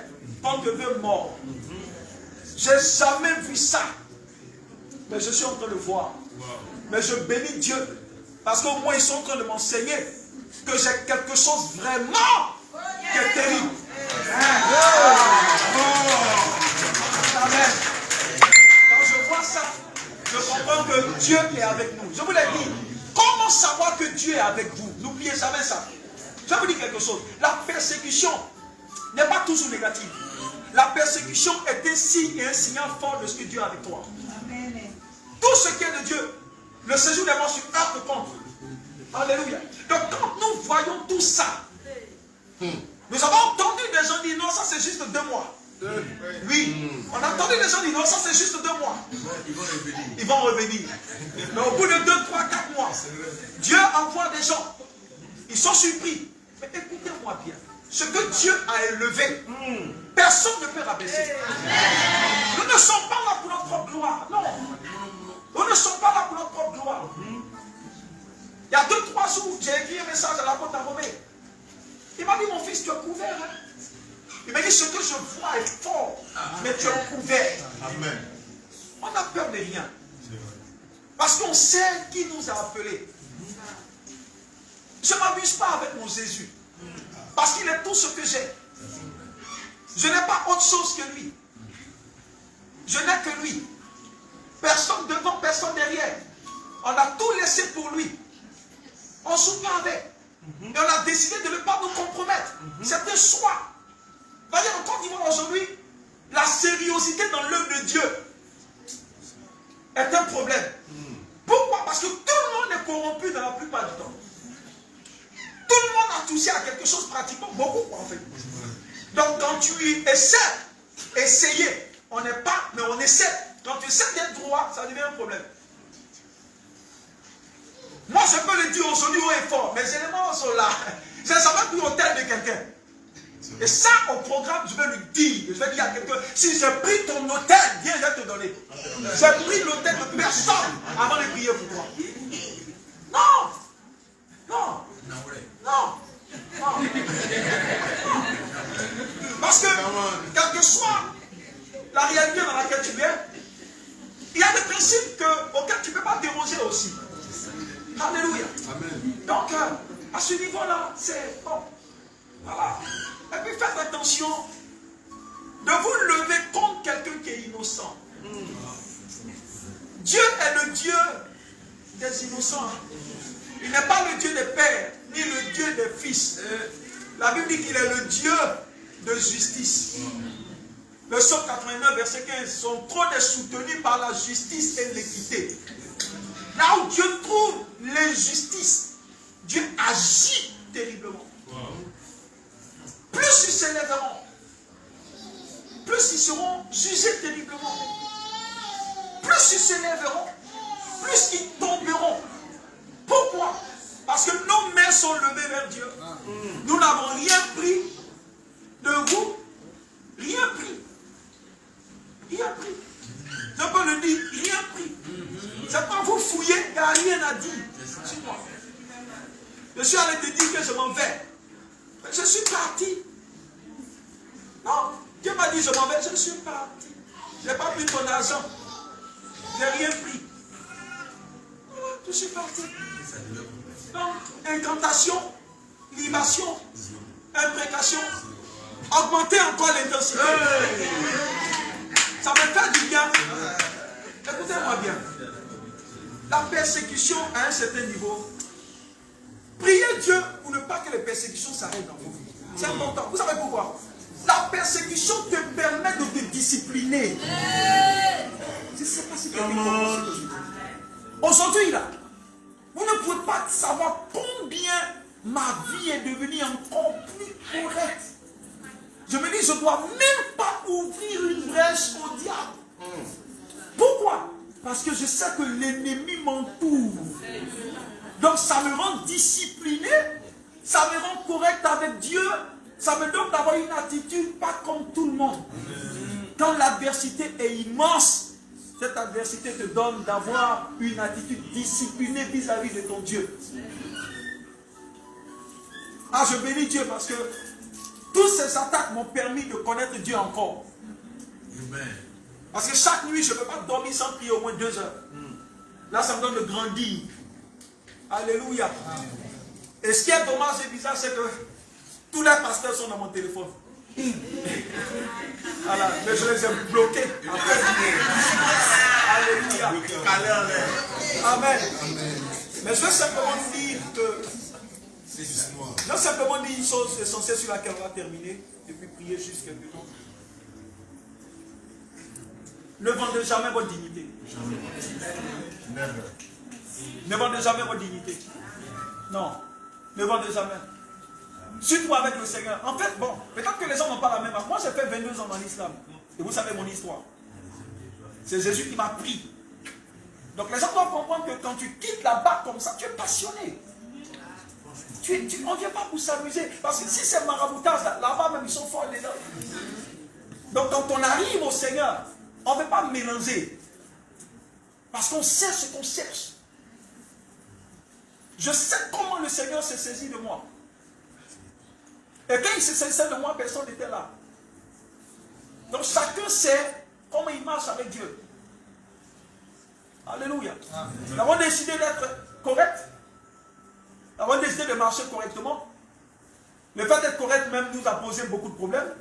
qu'on te veut mort. J'ai jamais vu ça. Mais je suis en train de le voir. Mais je bénis Dieu. Parce qu'au moins ils sont en train de m'enseigner que j'ai quelque chose vraiment qui est terrible. Amen. Quand je vois ça, je comprends Donc Dieu est avec nous. Je vous l'ai dit. Comment savoir que Dieu est avec vous? N'oubliez jamais ça. Je vais vous dire quelque chose. La persécution n'est pas toujours négative. La persécution est un signe et un signal fort de ce que Dieu a avec toi. Amen. Tout ce qui est de Dieu, le séjour des morts sur heurte contre. Alléluia. Donc quand nous voyons tout ça, nous avons entendu des gens dire non, ça c'est juste 2 mois. Oui, on a entendu des gens dire non, ça c'est juste 2 mois. Ils vont revenir. Mais au bout de 2, 3, 4 mois, Dieu envoie des gens. Ils sont surpris. Mais écoutez-moi bien. Ce que Dieu a élevé, personne ne peut rabaisser. Nous ne sommes pas là pour notre propre gloire. Non. Nous ne sommes pas là pour notre propre gloire. Il y a 2, 3 jours, j'ai écrit un message à la côte à Romée. Il m'a dit, mon fils, tu es couvert. Hein? Il m'a dit, ce que je vois est fort, mais tu es couvert. Amen. On n'a peur de rien. Parce qu'on sait qui nous a appelés. Je ne m'amuse pas avec mon Jésus. Parce qu'il est tout ce que j'ai. Je n'ai pas autre chose que lui. Je n'ai que lui. Personne devant, personne derrière. On a tout laissé pour lui. On ne joue pas avec. Et on a décidé de ne pas nous compromettre. C'est un choix. Voyez, en Côte d'Ivoire aujourd'hui, la sérieuxité dans l'œuvre de Dieu est un problème. Pourquoi? Parce que tout le monde est corrompu dans la plupart du temps. Tout le monde a touché à quelque chose pratiquement, beaucoup en fait. Donc quand tu essayez, on n'est pas, mais on essaie. Quand tu essaies d'être droit, ça devient un problème. Moi je peux le dire aujourd'hui haut et fort, mes éléments sont là. Je ne savais plus au tête de quelqu'un. Et ça au programme, je vais lui dire, je vais dire à quelqu'un, si j'ai pris ton hôtel, viens, je vais te donner. J'ai pris l'hôtel de personne avant de prier pour toi. Non! Non! Non, non. Parce que, quelle que soit la réalité dans laquelle tu es, il y a des principes auxquels tu ne peux pas déroger aussi. Alléluia. Amen. Donc, à ce niveau-là, c'est bon. Voilà. Et puis faites attention de vous lever contre quelqu'un qui est innocent. Dieu est le Dieu des innocents. Il n'est pas le Dieu des pères, ni le Dieu des fils. La Bible dit qu'il est le Dieu de justice. Le psaume 89, verset 15, son trône est soutenu par la justice et l'équité. Là où Dieu trouve l'injustice, Dieu agit terriblement. Plus ils s'élèveront, plus ils seront jugés terriblement. Plus ils s'élèveront, plus ils tomberont. Pourquoi? Parce que nos mains sont levées vers Dieu. Nous n'avons rien pris de vous. Rien pris. Rien pris. Je peux le dire, rien pris. C'est pas vous fouiller, il n'y a rien à dire sur moi. Je suis allé te dire que je m'en vais. Mais je suis parti. Non, Dieu m'a dit je m'en vais, je suis parti. Je n'ai pas pris ton argent. Je n'ai rien pris. Voilà, je suis parti. Donc, incantation, libation, imprécation, augmenter encore l'intensité. Ça me fait du bien. Écoutez-moi bien. La persécution à un certain niveau, priez Dieu pour ne pas que les persécutions s'arrêtent dans vos vies. C'est important. Vous savez pourquoi? La persécution te permet de te discipliner. Je ne sais pas si quelqu'un comprend ce que je dis. Aujourd'hui, là, vous ne pouvez pas savoir combien ma vie est devenue encore plus correcte. Je me dis, je ne dois même pas ouvrir une brèche au diable. Pourquoi? Parce que je sais que l'ennemi m'entoure. Donc ça me rend discipliné, ça me rend correct avec Dieu, ça me donne d'avoir une attitude pas comme tout le monde. Quand l'adversité est immense, cette adversité te donne d'avoir une attitude disciplinée vis-à-vis de ton Dieu. Ah, je bénis Dieu parce que toutes ces attaques m'ont permis de connaître Dieu encore. Parce que chaque nuit, je ne peux pas dormir sans prier au moins 2 heures. Là, ça me donne de grandir. Alléluia. Et ce qui est dommage et bizarre, c'est que tous les pasteurs sont dans mon téléphone. Voilà, mais je les ai bloqués. Alléluia. Alléluia. Calé en l'air. Amen. Mais je vais simplement dire que je vais simplement dire une chose essentielle sur laquelle on va terminer et puis prier juste quelques temps. Ne vendez jamais votre dignité. Ne vendez jamais votre dignité. Non. Ne vendez jamais. Surtout avec le Seigneur. En fait, bon, peut-être que les gens n'ont pas la même âge. Moi, j'ai fait 22 ans dans l'islam. Et vous savez mon histoire. C'est Jésus qui m'a pris. Donc les gens doivent comprendre que quand tu quittes là-bas comme ça, tu es passionné. On ne vient pas pour s'amuser. Parce que si c'est maraboutage, là-bas même, ils sont forts dedans. Donc quand on arrive au Seigneur, on ne veut pas mélanger. Parce qu'on sait ce qu'on cherche. Je sais comment le Seigneur s'est saisi de moi. Et quand il s'est saisi de moi, personne n'était là. Donc chacun sait comment il marche avec Dieu. Alléluia. Nous avons décidé d'être corrects. Nous avons décidé de marcher correctement. Le fait d'être correct même nous a posé beaucoup de problèmes.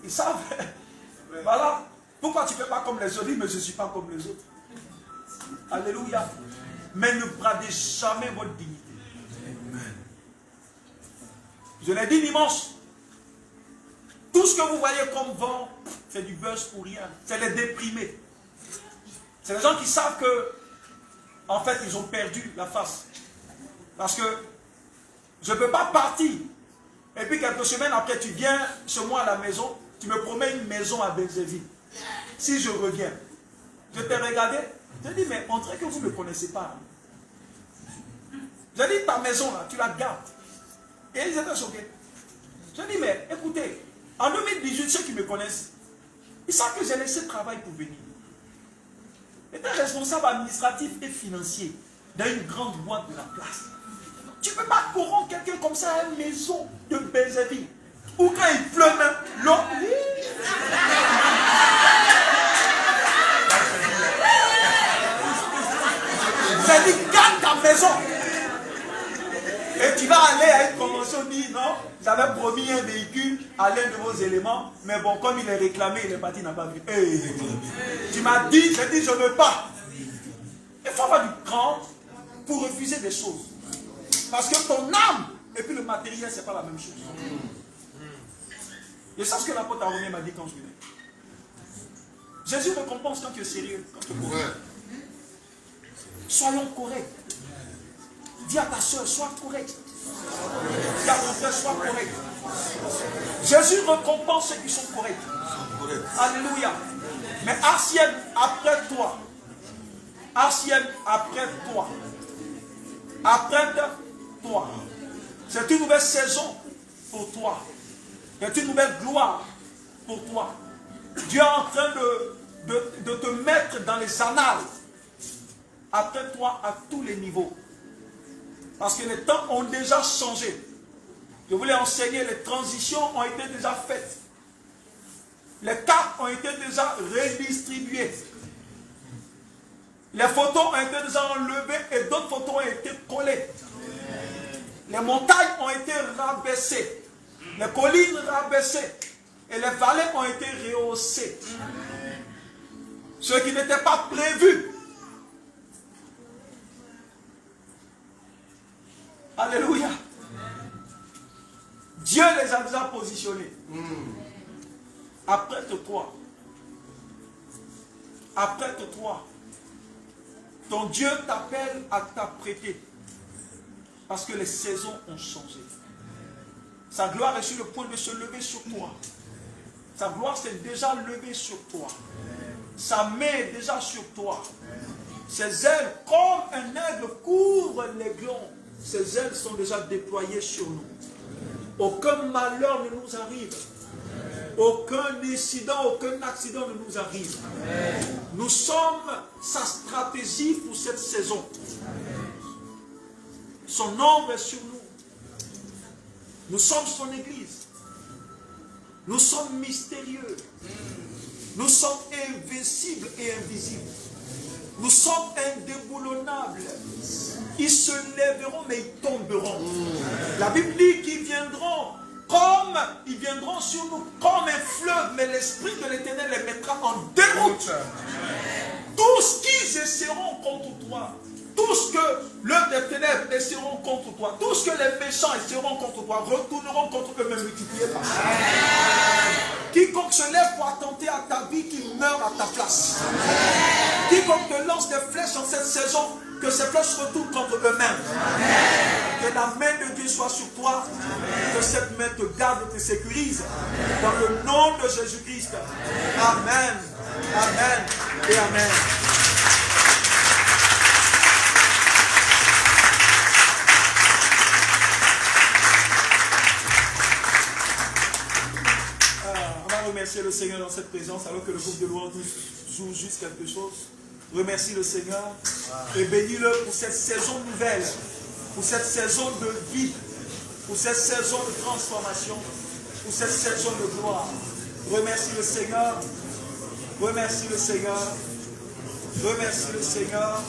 Ils savent. Voilà. Pourquoi tu ne fais pas comme les autres? Mais je ne suis pas comme les autres. Alléluia. Mais ne bradez jamais votre dignité. Je l'ai dit dimanche. Tout ce que vous voyez comme vent, c'est du buzz pour rien. C'est les déprimés. C'est les gens qui savent que, en fait, ils ont perdu la face. Parce que je ne peux pas partir. Et puis quelques semaines après, tu viens chez moi à la maison, tu me promets une maison à Benzéville. Si je reviens, je t'ai regardé, je dis, mais on dirait que vous ne me connaissez pas. J'ai dit, ta maison là, tu la gardes. Et ils étaient choqués. Je dis, mais écoutez, en 2018, ceux qui me connaissent, ils savent que j'ai laissé le travail pour venir. J'étais responsable administratif et financier dans une grande boîte de la place. Tu ne peux pas corrompre quelqu'un comme ça à une maison de Benzéville. Ou quand il pleut même, l'eau. J'ai dit, garde ta maison. Et tu vas aller à une convention, dire non, j'avais promis un véhicule à l'un de vos éléments, mais bon, comme il est réclamé, il est parti, il n'a pas vu. Hey. Tu m'as dit, j'ai dit, je ne veux pas. Il faut avoir du cran pour refuser des choses. Parce que ton âme et puis le matériel, ce n'est pas la même chose. Et ça, ce que l'apôtre Aroné m'a dit quand je venais. Jésus récompense quand tu es sérieux, quand tu es correct. Soyons corrects. Dis à ta soeur, sois correct. Dis à ton frère, sois correct. Jésus récompense ceux qui sont corrects. Alléluia. Mais Arsienne, après toi. Arsienne, après toi. Après toi. C'est une nouvelle saison pour toi. C'est une nouvelle gloire pour toi. Dieu est en train de te mettre dans les annales. Après toi, à tous les niveaux. Parce que les temps ont déjà changé. Je voulais enseigner, les transitions ont été déjà faites. Les cartes ont été déjà redistribuées. Les photos ont été déjà enlevées et d'autres photos ont été collées. Les montagnes ont été rabaissées. Les collines rabaissées. Et les vallées ont été rehaussées. Ce qui n'était pas prévu. Alléluia. Dieu les a déjà positionnés. Apprête-toi. Apprête-toi. Ton Dieu t'appelle à t'apprêter. Parce que les saisons ont changé. Sa gloire est sur le point de se lever sur toi. Sa gloire s'est déjà levée sur toi. Sa main est déjà sur toi. Ses ailes, comme un aigle, couvrent l'aiglon. Ses ailes sont déjà déployées sur nous. Aucun malheur ne nous arrive. Aucun incident, aucun accident ne nous arrive. Nous sommes sa stratégie pour cette saison. Son ombre est sur nous. Nous sommes son église. Nous sommes mystérieux. Nous sommes invincibles et invisibles. Nous sommes indéboulonnables. Ils se lèveront, mais ils tomberont. La Bible dit qu'ils viendront comme, ils viendront sur nous comme un fleuve, mais l'Esprit de l'Éternel les mettra en déroute. Tous qui essaieront contre toi, tout ce que l'œuvre des ténèbres essaieront contre toi, tout ce que les méchants essaieront contre toi, retourneront contre eux-mêmes multipliés par ça. Quiconque se lève pour attenter à ta vie, qu'il meure à ta place. Quiconque te lance des flèches en cette saison, que ces flèches retournent contre eux-mêmes. Que la main de Dieu soit sur toi. Que cette main te garde et te sécurise. Dans le nom de Jésus-Christ. Amen. Amen et amen. On va remercier le Seigneur dans cette présence alors que le groupe de louange joue juste quelque chose. Remercie le Seigneur et bénis-le pour cette saison nouvelle, pour cette saison de vie, pour cette saison de transformation, pour cette saison de gloire. Remercie le Seigneur, remercie le Seigneur, remercie le Seigneur.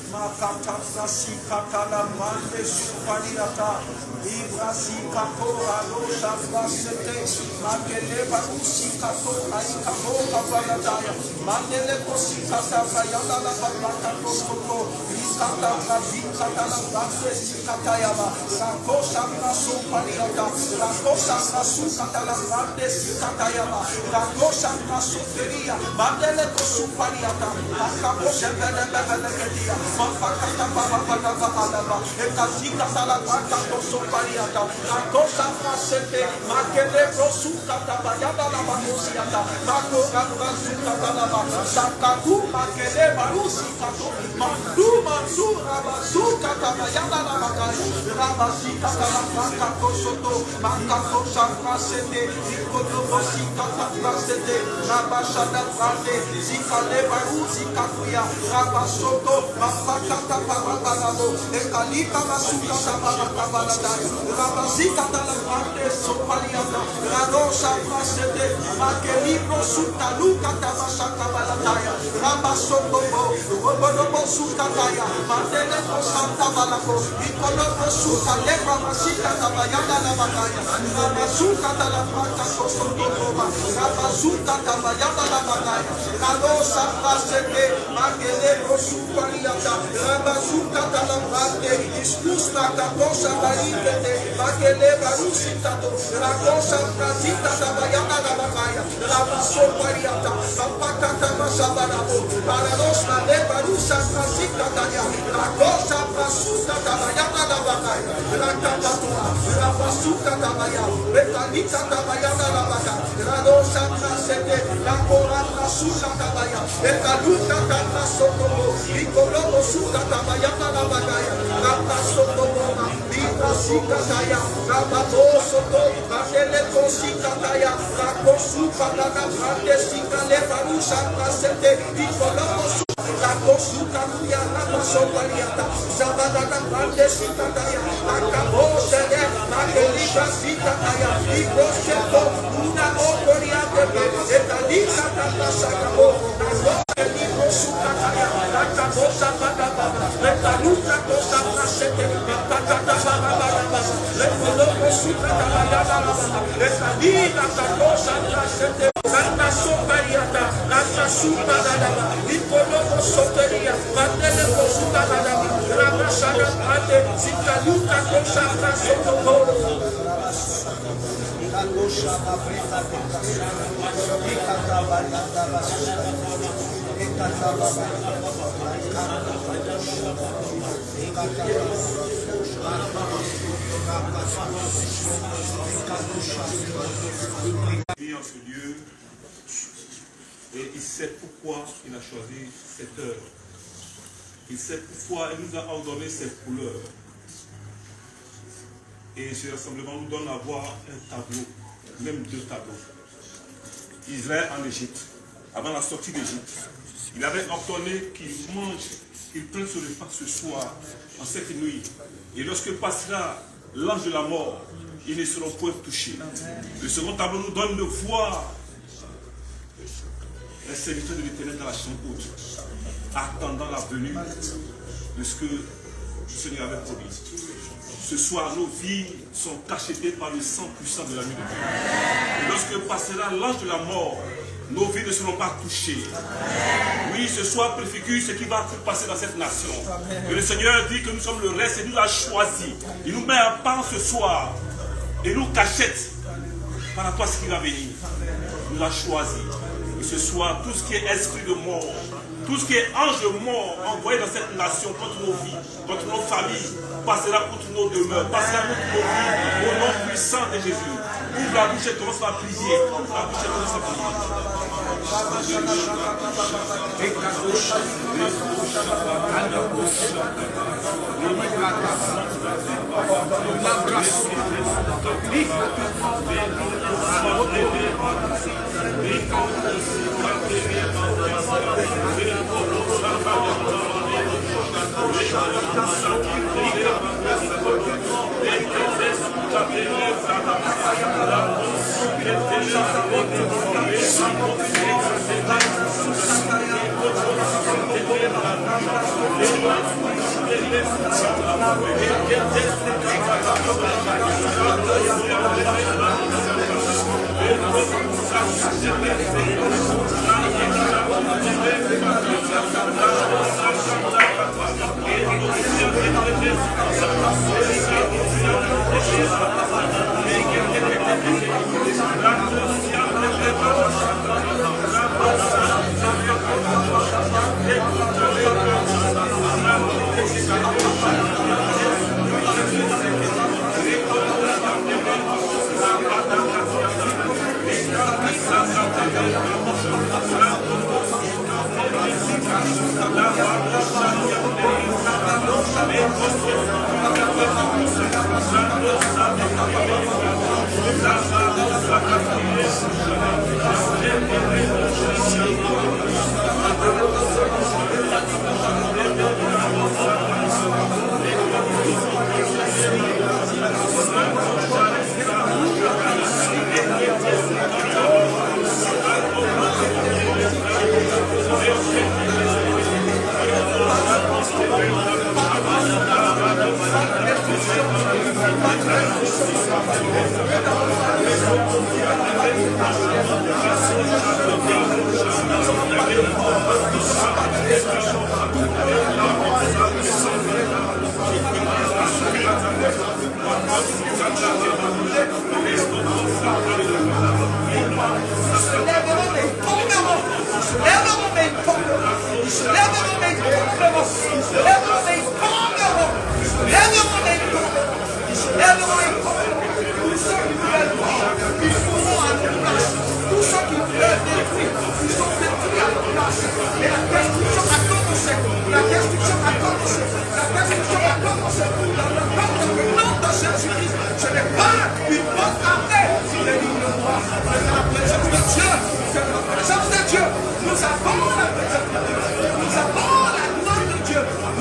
Makata Brasi Katala Mande Supaliata Ibrasi Katora Losha Brasete Mandele Bakusi Katora Ikabo Kapalataya Mandele Kosi Kata Payanda La Babaka Koskoto Ikata Brasi Katala Brase Katayama Rakosha Braso Paliata Rakosha Brasu Katala Brase Katayama Rakosha Braso Feria Mandele Kosu Paliata Akabo Shembele Bebele Mafakata Baba Baba Alaba Ekazika Sala Baka Koso Paliata Akosa Brasete Makele Kosu Kata Bayanda La Bakusiata Mako Rasu Kata La Sakatu Makele Barusi Kato Mandu Mansu Rabasu Kata Bayanda La Bakaya Rabasi Kata La Baka Kosoto Makako Brasete Ikoto Bosi Kata Brasete Rabashada Brate Zikale Barusi Katuya Rabasoto Fakata Parabalabo, Ekalika Masuka Sabakabaladaya, Rabazika Talapande Sopaliata, Radosha Prasete, Makelibro Sutaluka Tabasaka Baladaya, Rabasotobo, Robodobo Sukataya, Mandele Santa Balako, Ikonobo Suka, Lebra Masika Tabayana Labakaya, Rabasuka Talapata Kosotoba, Rabazuka Tabayana Labakaya, Radosha Prasete, Makelibro Supaliata. Rabazuka Talapate, Iskusta Taposha Balikete, Makele Barusitato, Rakosha Prazita Tabayana Labakaya, Rabaso Pariata, Papakata Masabarabo, Paranosna Lebarusa Prazita Taya, Rakosha Prasuta Tabayana Labakaya, Rakapatua, Rabasuka Tabaya, Rekalita Tabayana Labakaya, Radosha Prasete, Rakora Prasuka Tabaya, Ekaluta Tapasokobo, Ikolobo Suka Tabayana Labakaya, Rapasokoboma, Ibrasika Taya, Rababosoto, Makele Kosika Taya, Rakosuka Tana Brande Sika Lebarusha Prasete, Ikolobo Suka, Rakosuka Tuya, Rabasopariata, Zabadana Brande Sika Taya, Akabosede, Makeli Brasika Taya, Ikosheto, Una Okoriate, Etalika Tapasakabo, Nakokeli Suka Taya, Rakabosa Baba, Rekaluka Kosa Prasete, Makata Baba, Rekolobo Suka Tabayana, Rekalika Kosa Prasete, Rana Sopariata, Rana Suka Dada, Ikolobo Soteria, Mandele Kosuka Dada, Rabashana Ate, Zikaluka Kosa Prasete, Vie en ce lieu, et il sait pourquoi il a choisi cette heure. Il sait pourquoi il nous a ordonné cette couleur. Et ce rassemblement nous donne à voir un tableau, même deux tableaux. Israël en Égypte, avant la sortie d'Égypte, il avait ordonné qu'ils mangent, qu'ils prennent ce repas ce soir, en cette nuit. Et lorsque passera l'ange de la mort, ils ne seront point touchés. Le second tableau nous donne de voir les serviteurs de l'Éternel dans la chambre haute, attendant la venue de ce que le Seigneur avait promis. Ce soir, nos vies sont achetées par le sang puissant de la nuit de Dieu. Et lorsque passera l'ange de la mort, nos vies ne seront pas touchées. Oui, ce soir préfigure ce qui va se passer dans cette nation. Et le Seigneur dit que nous sommes le reste et nous a choisi. Il nous met en pan ce soir et nous cachette par rapport à ce qui va venir. Il nous a choisi. Et ce soir, tout ce qui est esprit de mort, tout ce qui est ange de mort envoyé dans cette nation contre nos vies, contre nos familles, passera contre nos demeures, passera contre nos vies, au nom puissant de Jésus. Ouvre la bouche et commence à prier. Ouvre la bouche et commence à prier.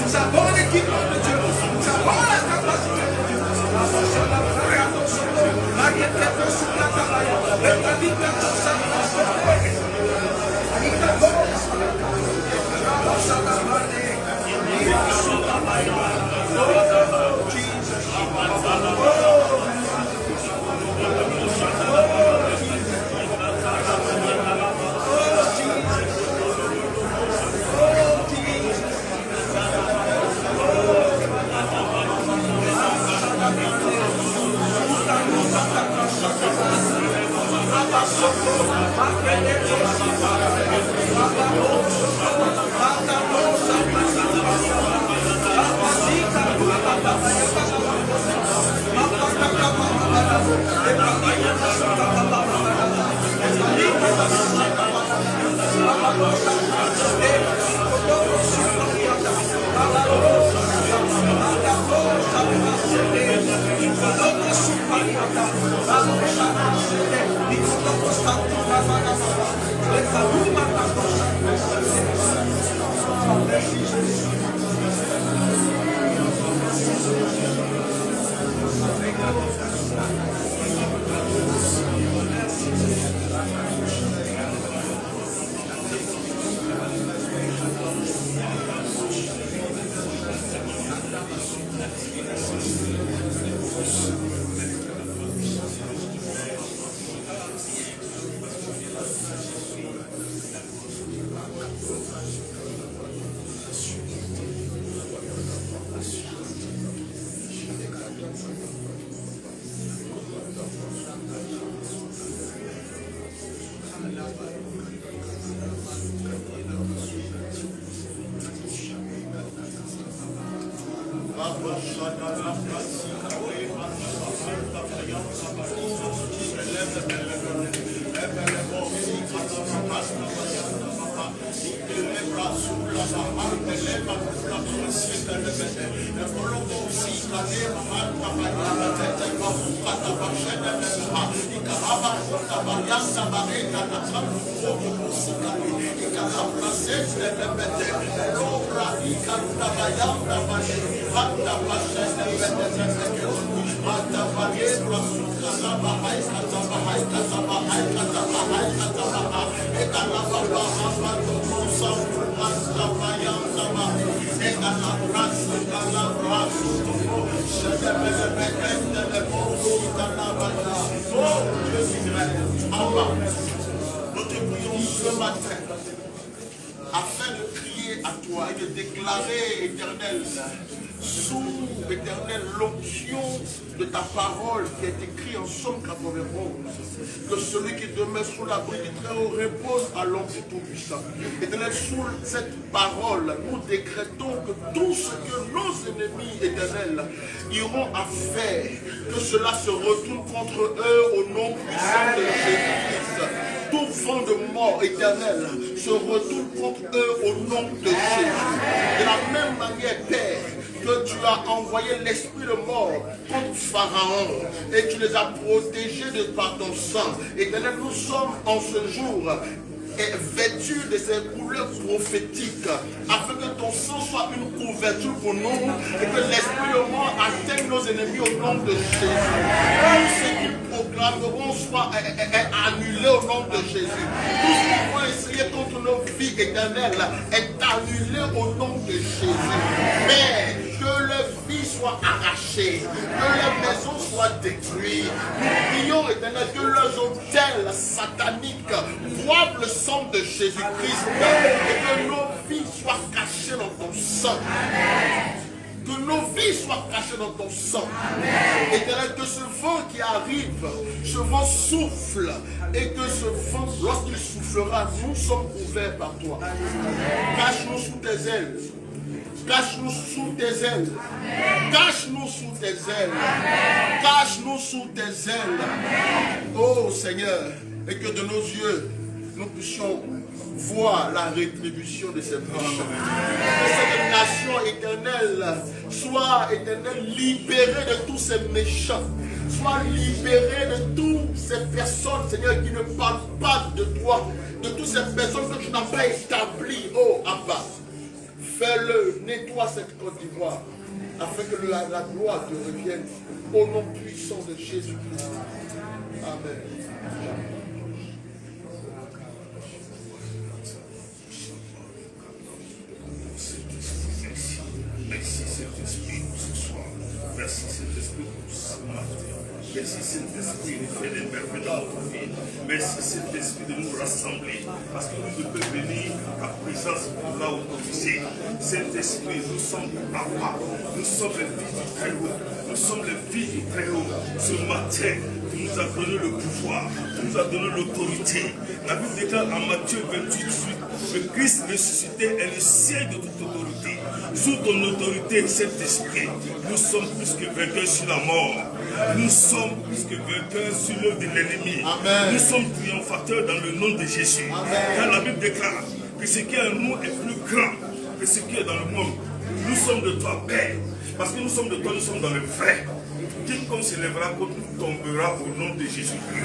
Nous avons l'équipement de Dieu. Nous avons la Nous te prions ce matin afin de crier à toi et de déclarer, Éternel, sous éternelle l'onction de ta parole qui est écrite en Somme 91, que celui qui demeure sous l'abri du Très-Haut repose à l'ombre du Tout-Puissant. Éternel, sous cette parole, nous décrétons que tout ce que nos ennemis, éternels, iront à faire, que cela se retourne contre eux au nom puissant de Jésus-Christ. Tout vent de mort éternel se retourne contre eux au nom de Jésus. De la même manière, Père, que tu as envoyé l'esprit de mort contre Pharaon et tu les as protégés par ton sang. Éternel, nous sommes en ce jour vêtus de ces couleurs prophétiques afin que ton sang soit une couverture pour nous et que l'esprit de mort atteigne nos ennemis au nom de Jésus. Tout ce qu'ils proclameront soit annulé au nom de Jésus. Tout ce qu'ils vont essayer contre nos vies éternelles est annulé au nom de Jésus. Mais que leur vie soit arrachée, que leur maison soit détruite. Nous prions, éternel, que leurs hôtels sataniques boivent le sang de Jésus-Christ et que nos vies soient cachées dans ton sang. Que nos vies soient cachées dans ton sang. Éternel, que ce vent qui arrive, ce vent souffle et que ce vent, lorsqu'il soufflera, nous sommes couverts par toi. Cache-nous sous tes ailes. Cache-nous sous tes ailes. Cache-nous sous tes ailes. Cache-nous sous tes ailes. Oh Seigneur, et que de nos yeux, nous puissions voir la rétribution de ces méchants. Que cette nation éternelle soit libérée de tous ces méchants. Soit libérée de toutes ces personnes, Seigneur, qui ne parlent pas de toi. De toutes ces personnes que tu n'as pas établies. Oh Abba. Fais-le, nettoie cette Côte d'Ivoire, afin que la gloire te revienne, au nom puissant de Jésus-Christ. Amen. Merci Saint-Esprit pour ce soir. Merci Saint-Esprit pour ce matin. Merci Saint-Esprit de faire des merveilles dans notre vie. Merci Saint-Esprit de nous rassembler parce que nous ne pouvons venir à ta présence pour là où tu es. Saint-Esprit, nous sommes papa. Nous sommes les filles du Très-Haut. Nous sommes les filles du Très-Haut. Ce matin, tu nous as donné le pouvoir. Tu nous as donné l'autorité. La Bible déclare en Matthieu 28, le Christ ressuscité est le siège de toute autorité. Sous ton autorité, Saint-Esprit, nous sommes plus que vainqueurs sur la mort. Nous sommes plus que vainqueurs sur l'œuvre de l'ennemi. Nous sommes triomphateurs dans le nom de Jésus. Car la Bible déclare que ce qui est en nous est plus grand que ce qui est dans le monde. Nous sommes de toi, Père. Parce que nous sommes de toi, nous sommes dans le vrai. Quiconque s'élèvera contre nous tombera au nom de Jésus-Christ.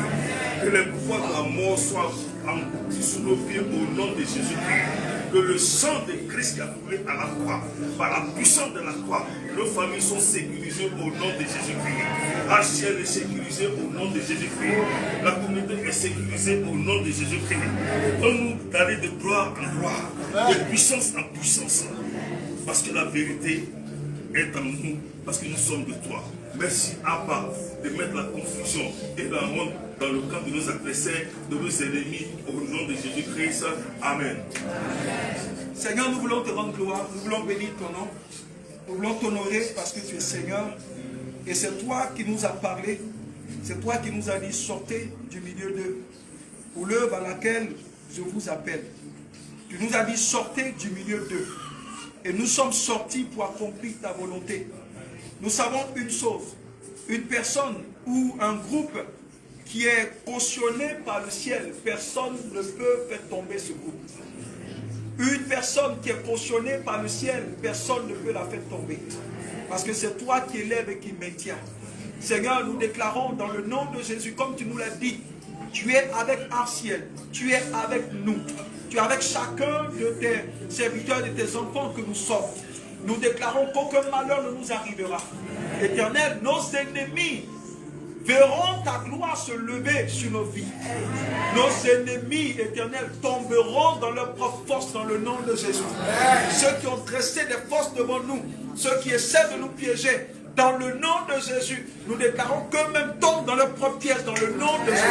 Que les pouvoirs de la mort soient engloutis sous nos pieds au nom de Jésus-Christ. Que le sang de Christ qui a coulé à la croix, par la puissance de la croix, nos familles sont sécurisées au nom de Jésus-Christ. HCL est sécurisé au nom de Jésus-Christ. La communauté est sécurisée au nom de Jésus-Christ. Donne-nous d'aller de gloire en gloire, de puissance en puissance. Parce que la vérité est en nous, parce que nous sommes de toi. Merci, Abba, de mettre la confusion et la honte dans le camp de nos adversaires, de nos ennemis, au nom de Jésus-Christ. Amen. Seigneur, nous voulons te rendre gloire, nous voulons bénir ton nom, nous voulons t'honorer parce que tu es Seigneur. Et c'est toi qui nous as parlé, c'est toi qui nous as dit sortez du milieu d'eux, pour l'œuvre à laquelle je vous appelle. Tu nous as dit sortez du milieu d'eux. Et nous sommes sortis pour accomplir ta volonté. Nous savons une chose, une personne ou un groupe qui est cautionné par le ciel, personne ne peut faire tomber ce groupe. Une personne qui est cautionnée par le ciel, personne ne peut la faire tomber. Parce que c'est toi qui élèves et qui maintiens. Seigneur, nous déclarons dans le nom de Jésus, comme tu nous l'as dit, tu es avec Arciel, tu es avec nous, tu es avec chacun de tes serviteurs et de tes enfants que nous sommes. Nous déclarons qu'aucun malheur ne nous arrivera. Éternel, nos ennemis verront ta gloire se lever sur nos vies. Nos ennemis éternels tomberont dans leur propre force dans le nom de Jésus. Ceux qui ont dressé des forces devant nous, ceux qui essaient de nous piéger, dans le nom de Jésus, nous déclarons qu'eux-mêmes tombent dans leur propre piège dans le nom de Jésus.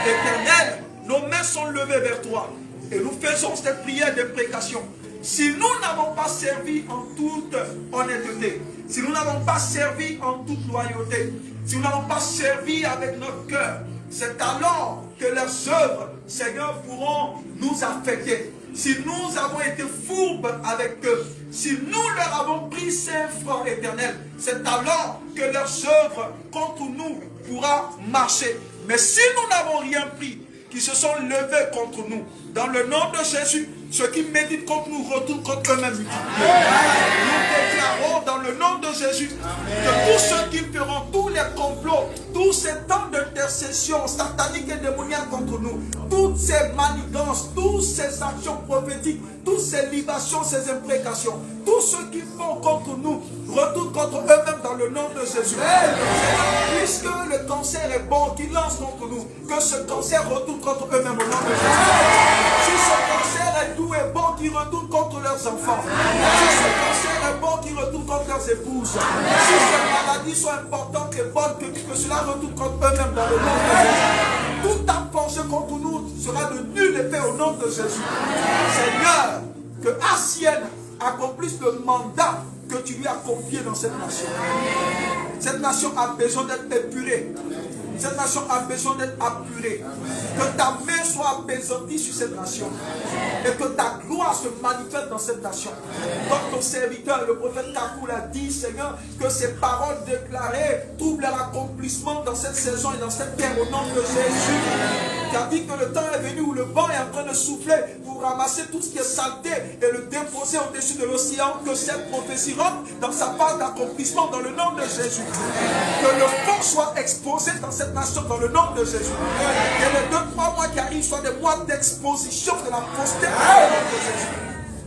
Éternel, nos mains sont levées vers toi et nous faisons cette prière de précaution. Si nous n'avons pas servi en toute honnêteté, si nous n'avons pas servi en toute loyauté, si nous n'avons pas servi avec notre cœur, c'est alors que leurs œuvres, Seigneur, pourront nous affecter. Si nous avons été fourbes avec eux, si nous leur avons pris 5 francs éternels, c'est alors que leurs œuvres contre nous pourra marcher. Mais si nous n'avons rien pris, qui se sont levés contre nous, dans le nom de Jésus, ceux qui méditent contre nous retournent contre eux-mêmes. Nous déclarons dans le nom de Jésus que tous ceux qui feront tous les complots, tous ces temps d'intercession satanique et démoniaque contre nous, toutes ces manigances, toutes ces actions prophétiques, toutes ces libations, ces imprécations, tous ceux qui font contre nous retournent contre eux-mêmes dans le nom de Jésus. Puisque le cancer est bon, qui lance contre nous, que ce cancer retourne contre eux-mêmes au nom de Jésus. Si ce cancer est doux et bon, qui retourne contre leurs enfants. Si ce cancer est bon, qui retourne contre leurs épouses. Si ces maladies sont importantes et bonnes, que cela retourne contre eux-mêmes dans le nom de Jésus. Tout a forgé contre nous sera de nul effet au nom de Jésus. Seigneur, que Arciel accomplisse le mandat que tu lui as confié dans cette nation. Cette nation a besoin d'être épurée. Cette nation a besoin d'être apurée. Que ta main soit apaisantie sur cette nation. Et que ta gloire se manifeste dans cette nation. Comme ton serviteur, le prophète Kakou l'a dit, Seigneur, que ces paroles déclarées troublent l'accomplissement dans cette saison et dans cette terre au nom de Jésus. Tu as dit que le temps est venu où le vent est en train de souffler pour ramasser tout ce qui est saleté et le déposer au-dessus de l'océan. Que cette prophétie rentre dans sa phase d'accomplissement dans le nom de Jésus. Que le fond soit exposé dans cette nation dans le nom de Jésus. Que les 2-3 mois qui arrivent soient des mois d'exposition de la fausseté dans le nom de Jésus.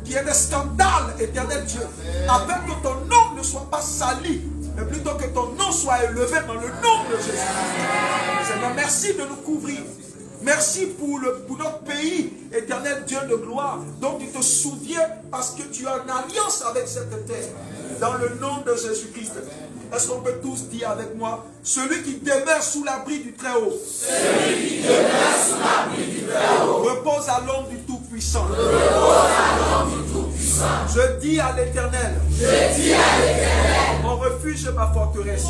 Qu'il y ait des scandales, éternel Dieu, afin que ton nom ne soit pas sali, mais plutôt que ton nom soit élevé dans le nom de Jésus. Seigneur, merci de nous couvrir. Merci pour notre pays, éternel Dieu de gloire, dont tu te souviens parce que tu es en alliance avec cette terre. Dans le nom de Jésus-Christ. Est-ce qu'on peut tous dire avec moi, celui qui demeure sous l'abri du Très-Haut, celui qui demeure sous l'abri du Très-Haut, repose à l'ombre du Tout-Puissant. Je dis à l'Éternel, mon refuge et ma forteresse,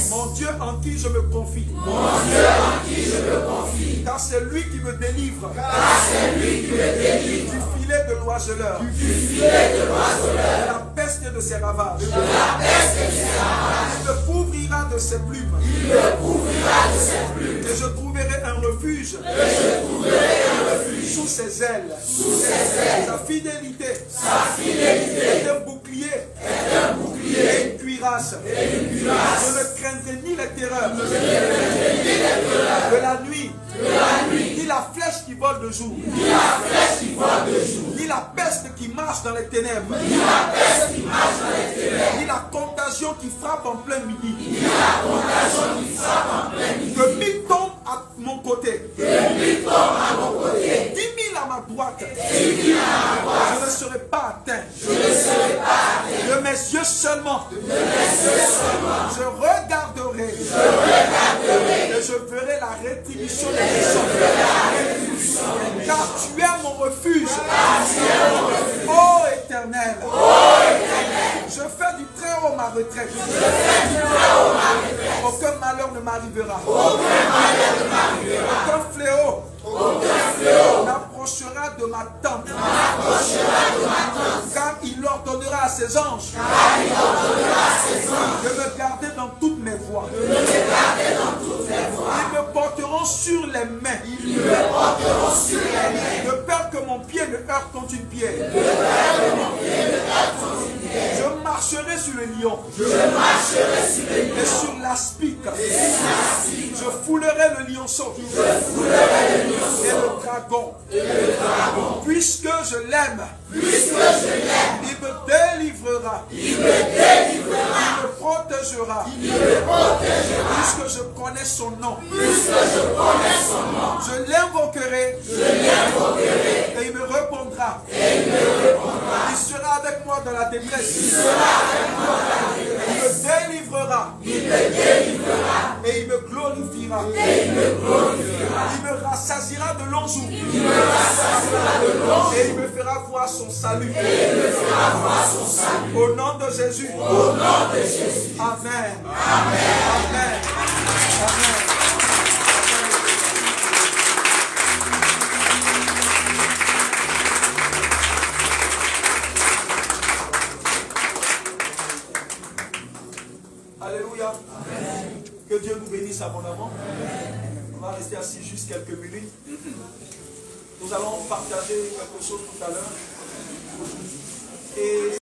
mon Dieu en qui je me confie, car c'est lui qui me délivre, du filet de l'oiseleur, de la peste et de ses ravages. Il me couvrira de ses plumes, et je trouverai un refuge sous ses ailes. Sa fidélité est un bouclier et une cuirasse. Je ne craindrai ni les terreurs de la nuit, ni la flèche qui vole de jour, ni la peste qui marche dans les ténèbres, ni la contagion qui frappe en plein midi. Que 1000 tombent à mon côté, 10 000 à ma droite, je ne serai pas atteint. De mes yeux seulement, je regarderai et je verrai la rétribution des méchants. Car tu es mon refuge, ô Éternel. Je fais du Très-Haut ma retraite. Aucun malheur ne m'arrivera. Aucun fléau n'approchera de ma tente. Car il ordonnera à ses anges De peur que mon pied ne heurte contre une pierre. Je marcherai sur le lion. Et sur l'aspic. Je foulerai le lionceau. Et le dragon. Puisque je l'aime. Il me délivrera. Il me protégera. Puisque je connais son nom. Je l'invoquerai. Et il me répondra. Il sera avec moi dans la détresse. Il me délivrera. Et il me glorifiera. Il me rassasiera de longs jours. Et il me fera voir son salut. Au nom de Jésus. Amen. Amen. Amen. Alléluia. Que Dieu nous bénisse abondamment. On va rester assis juste quelques minutes. Nous allons partager quelque chose tout à l'heure. Et